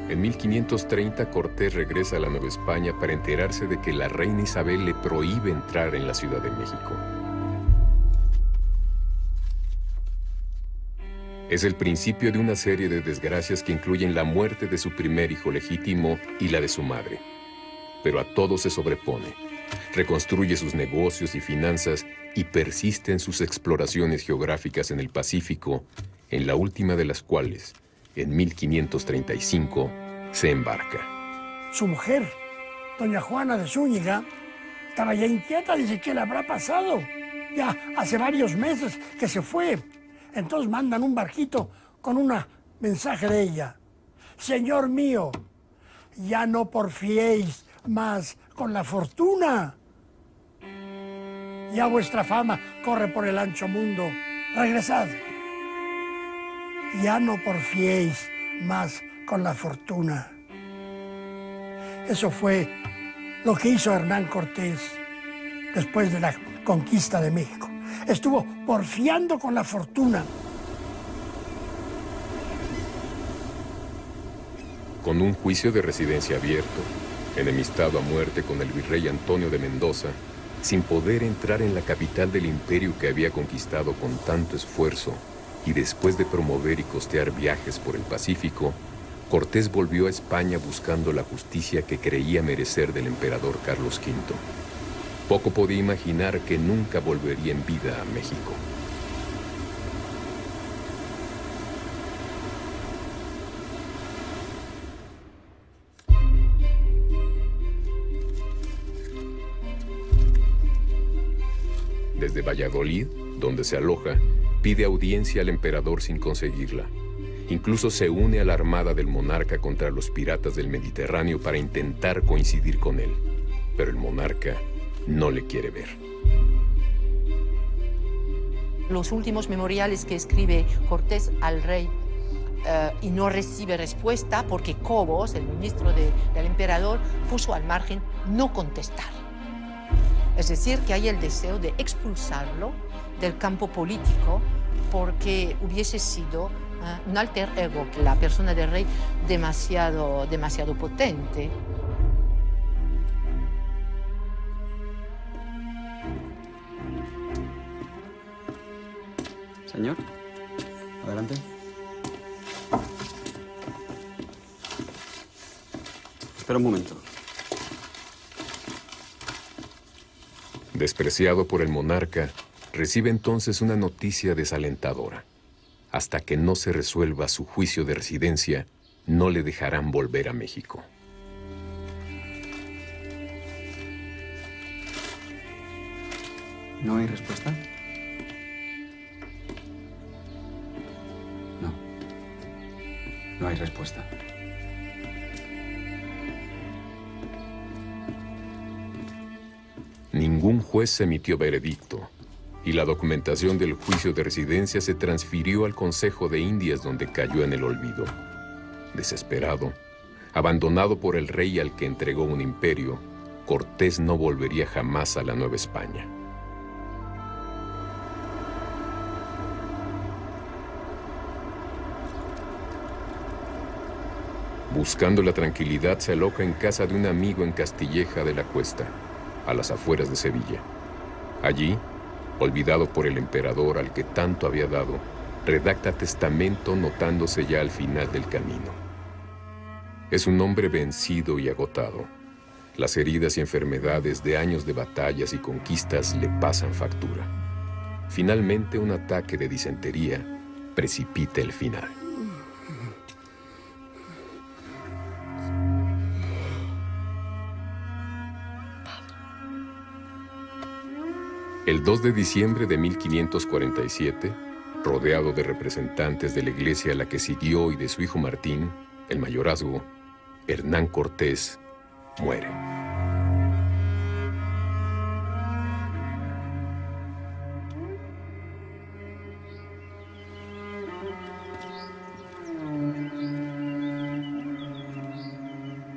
En 1530, Cortés regresa a la Nueva España para enterarse de que la reina Isabel le prohíbe entrar en la Ciudad de México. Es el principio de una serie de desgracias que incluyen la muerte de su primer hijo legítimo y la de su madre. Pero a todo se sobrepone. Reconstruye sus negocios y finanzas y persiste en sus exploraciones geográficas en el Pacífico, en la última de las cuales, en 1535, se embarca. Su mujer, doña Juana de Zúñiga, estaba ya inquieta, dice, ¿qué le habrá pasado? Ya hace varios meses que se fue. Entonces mandan un barquito con un mensaje de ella. Señor mío, ya no porfiéis más con la fortuna. Ya vuestra fama corre por el ancho mundo. Regresad. Ya no porfiéis más con la fortuna. Eso fue lo que hizo Hernán Cortés después de la conquista de México. Estuvo porfiando con la fortuna. Con un juicio de residencia abierto, enemistado a muerte con el virrey Antonio de Mendoza, sin poder entrar en la capital del imperio que había conquistado con tanto esfuerzo, y después de promover y costear viajes por el Pacífico, Cortés volvió a España buscando la justicia que creía merecer del emperador Carlos V. Poco podía imaginar que nunca volvería en vida a México. Desde Valladolid, donde se aloja, pide audiencia al emperador sin conseguirla. Incluso se une a la armada del monarca contra los piratas del Mediterráneo para intentar coincidir con él. Pero el monarca no le quiere ver. Los últimos memoriales que escribe Cortés al rey y no recibe respuesta porque Cobos, el ministro del emperador, puso al margen no contestar. Es decir, que hay el deseo de expulsarlo del campo político porque hubiese sido un alter ego, que la persona del rey demasiado potente. Señor, adelante. Espera un momento. Despreciado por el monarca, Recibe entonces una noticia desalentadora. Hasta que no se resuelva su juicio de residencia, no le dejarán volver a México. ¿No hay respuesta? No. No hay respuesta. Ningún juez emitió veredicto, y la documentación del juicio de residencia se transfirió al Consejo de Indias, donde cayó en el olvido. Desesperado, abandonado por el rey al que entregó un imperio, Cortés no volvería jamás a la Nueva España. Buscando la tranquilidad, se aloja en casa de un amigo en Castilleja de la Cuesta, a las afueras de Sevilla. Allí, olvidado por el emperador al que tanto había dado, redacta testamento notándose ya al final del camino. Es un hombre vencido y agotado. Las heridas y enfermedades de años de batallas y conquistas le pasan factura. Finalmente, un ataque de disentería precipita el final. El 2 de diciembre de 1547, rodeado de representantes de la iglesia a la que siguió y de su hijo Martín, el mayorazgo, Hernán Cortés muere.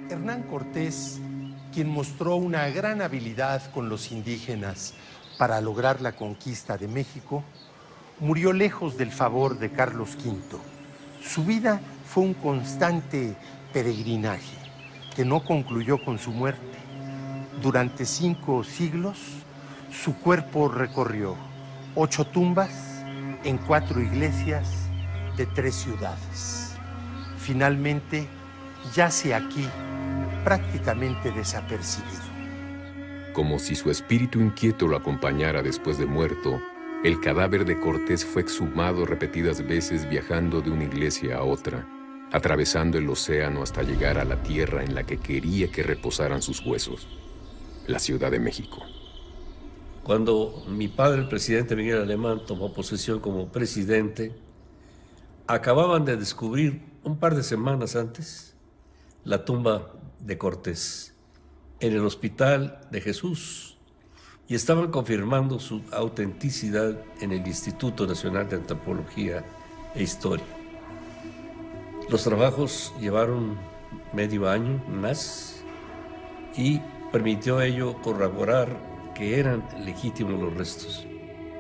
Hernán Cortés, quien mostró una gran habilidad con los indígenas para lograr la conquista de México, murió lejos del favor de Carlos V. Su vida fue un constante peregrinaje que no concluyó con su muerte. Durante 5 siglos, su cuerpo recorrió 8 tumbas en 4 iglesias de 3 ciudades. Finalmente, yace aquí prácticamente desapercibido. Como si su espíritu inquieto lo acompañara después de muerto, el cadáver de Cortés fue exhumado repetidas veces viajando de una iglesia a otra, atravesando el océano hasta llegar a la tierra en la que quería que reposaran sus huesos, la Ciudad de México. Cuando mi padre, el presidente Miguel Alemán, tomó posesión como presidente, acababan de descubrir un par de semanas antes la tumba de Cortés en el Hospital de Jesús, y estaban confirmando su autenticidad en el Instituto Nacional de Antropología e Historia. Los trabajos llevaron medio año más y permitió ello corroborar que eran legítimos los restos.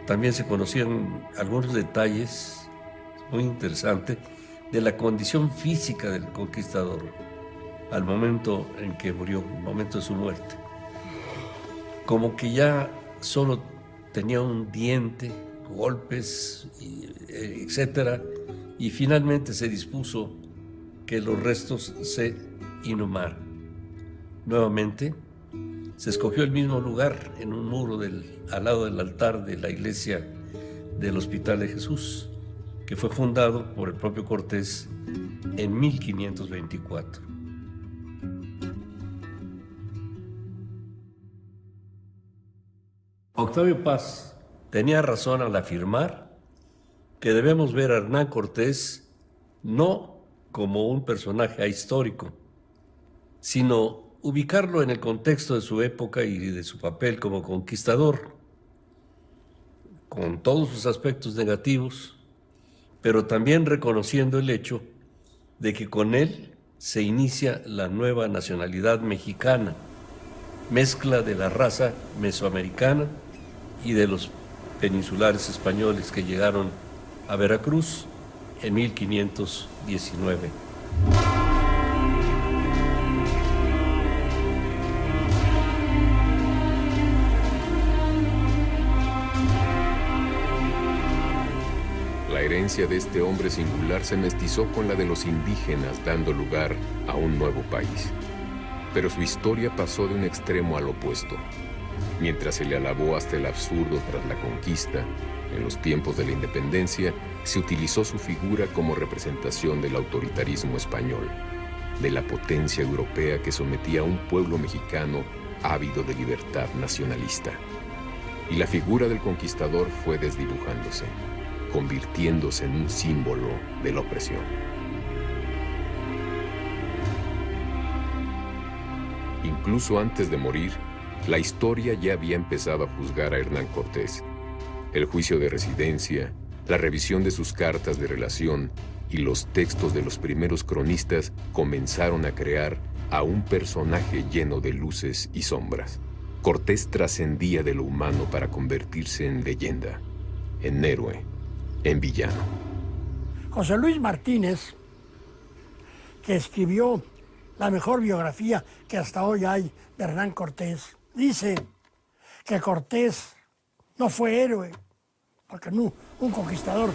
También se conocieron algunos detalles muy interesantes de la condición física del conquistador al momento en que murió, el momento de su muerte. Como que ya solo tenía un diente, golpes, etc. Y finalmente se dispuso que los restos se inhumaran. Nuevamente, se escogió el mismo lugar en un muro al lado del altar de la iglesia del Hospital de Jesús, que fue fundado por el propio Cortés en 1524. Octavio Paz tenía razón al afirmar que debemos ver a Hernán Cortés no como un personaje ahistórico, sino ubicarlo en el contexto de su época y de su papel como conquistador, con todos sus aspectos negativos, pero también reconociendo el hecho de que con él se inicia la nueva nacionalidad mexicana, mezcla de la raza mesoamericana y de los peninsulares españoles que llegaron a Veracruz en 1519. La herencia de este hombre singular se mestizó con la de los indígenas, dando lugar a un nuevo país. Pero su historia pasó de un extremo al opuesto. Mientras se le alabó hasta el absurdo tras la conquista, en los tiempos de la independencia, se utilizó su figura como representación del autoritarismo español, de la potencia europea que sometía a un pueblo mexicano ávido de libertad nacionalista. Y la figura del conquistador fue desdibujándose, convirtiéndose en un símbolo de la opresión. Incluso antes de morir, la historia ya había empezado a juzgar a Hernán Cortés. El juicio de residencia, la revisión de sus cartas de relación y los textos de los primeros cronistas comenzaron a crear a un personaje lleno de luces y sombras. Cortés trascendía de lo humano para convertirse en leyenda, en héroe, en villano. José Luis Martínez, que escribió la mejor biografía que hasta hoy hay de Hernán Cortés, dice que Cortés no fue héroe, porque no, un conquistador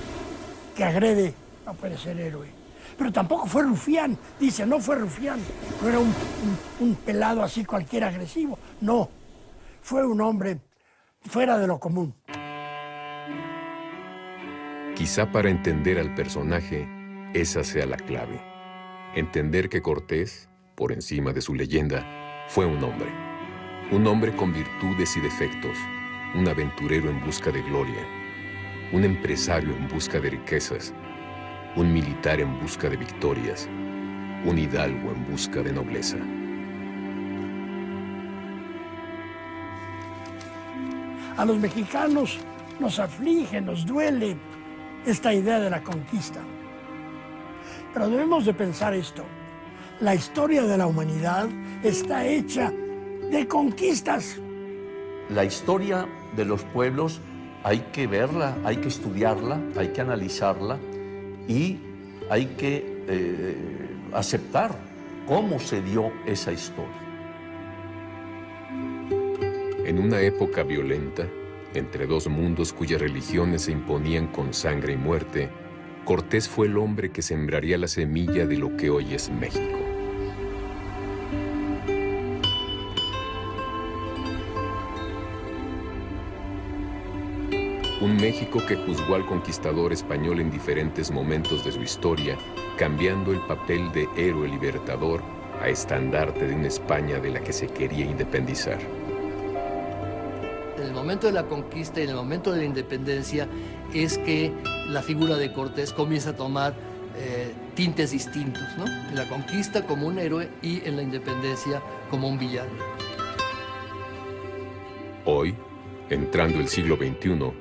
que agrede no puede ser héroe. Pero tampoco fue rufián, dice, no fue rufián, no era un pelado así cualquier agresivo, no, fue un hombre fuera de lo común. Quizá para entender al personaje, esa sea la clave. Entender que Cortés, por encima de su leyenda, fue un hombre con virtudes y defectos, un aventurero en busca de gloria, un empresario en busca de riquezas, un militar en busca de victorias, un hidalgo en busca de nobleza. A los mexicanos nos aflige, nos duele esta idea de la conquista. Pero debemos de pensar esto. La historia de la humanidad está hecha de conquistas. La historia de los pueblos hay que verla, hay que estudiarla, hay que analizarla y hay que aceptar cómo se dio esa historia. En una época violenta, entre dos mundos cuyas religiones se imponían con sangre y muerte, Cortés fue el hombre que sembraría la semilla de lo que hoy es México. Un México que juzgó al conquistador español en diferentes momentos de su historia, cambiando el papel de héroe libertador a estandarte de una España de la que se quería independizar. En el momento de la conquista y en el momento de la independencia es que la figura de Cortés comienza a tomar tintes distintos, ¿no? En la conquista como un héroe y en la independencia como un villano. Hoy, entrando el siglo XXI,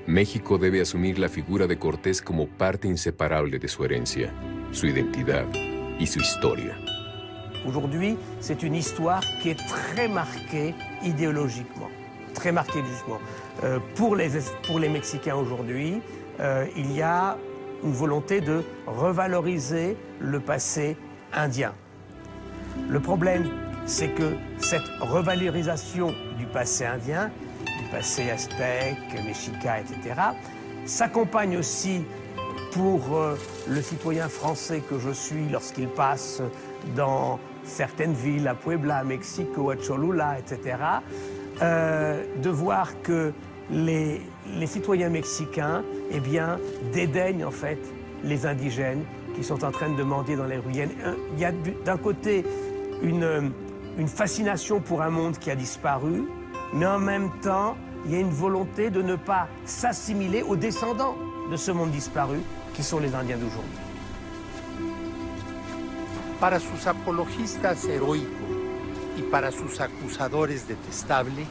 México debe asumir la figura de Cortés como parte inseparable de su herencia, su identidad y su historia. Aujourd'hui, c'est une histoire qui est très marquée idéologiquement. Très marquée justement. Pour les Mexicains aujourd'hui, il y a une volonté de revaloriser le passé indien. Le problème, c'est que cette revalorisation du passé indien, du passé aztèque, mexica, etc., s'accompagne aussi pour le citoyen français que je suis lorsqu'il passe dans certaines villes, à Puebla, à Mexico, à Cholula, etc., de voir que les citoyens mexicains, eh bien, dédaignent en fait les indigènes qui sont en train de mendier dans les ruines. Il y a d'un côté une fascination pour un monde qui a disparu, mais en même temps, il y a une volonté de ne pas s'assimiler aux descendants de ce monde disparu, qui sont les Indiens d'aujourd'hui. Para sus apologistas heroicos y para sus acusadores detestable,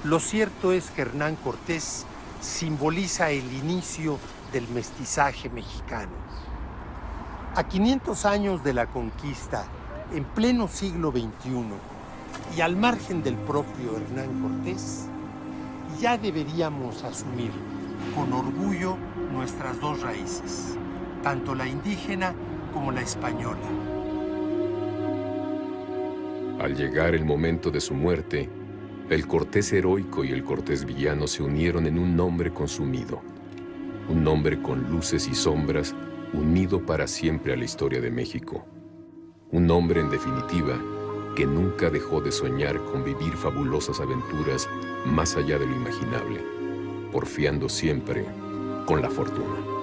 lo cierto es que Hernán Cortés simboliza el inicio del mestizaje mexicano. A 500 años de la conquista, en pleno siglo XXI, y al margen del propio Hernán Cortés, ya deberíamos asumir con orgullo nuestras dos raíces, tanto la indígena como la española. Al llegar el momento de su muerte, el Cortés heroico y el Cortés villano se unieron en un nombre consumido. Un nombre con luces y sombras, unido para siempre a la historia de México. Un nombre, en definitiva, que nunca dejó de soñar con vivir fabulosas aventuras más allá de lo imaginable, porfiando siempre con la fortuna.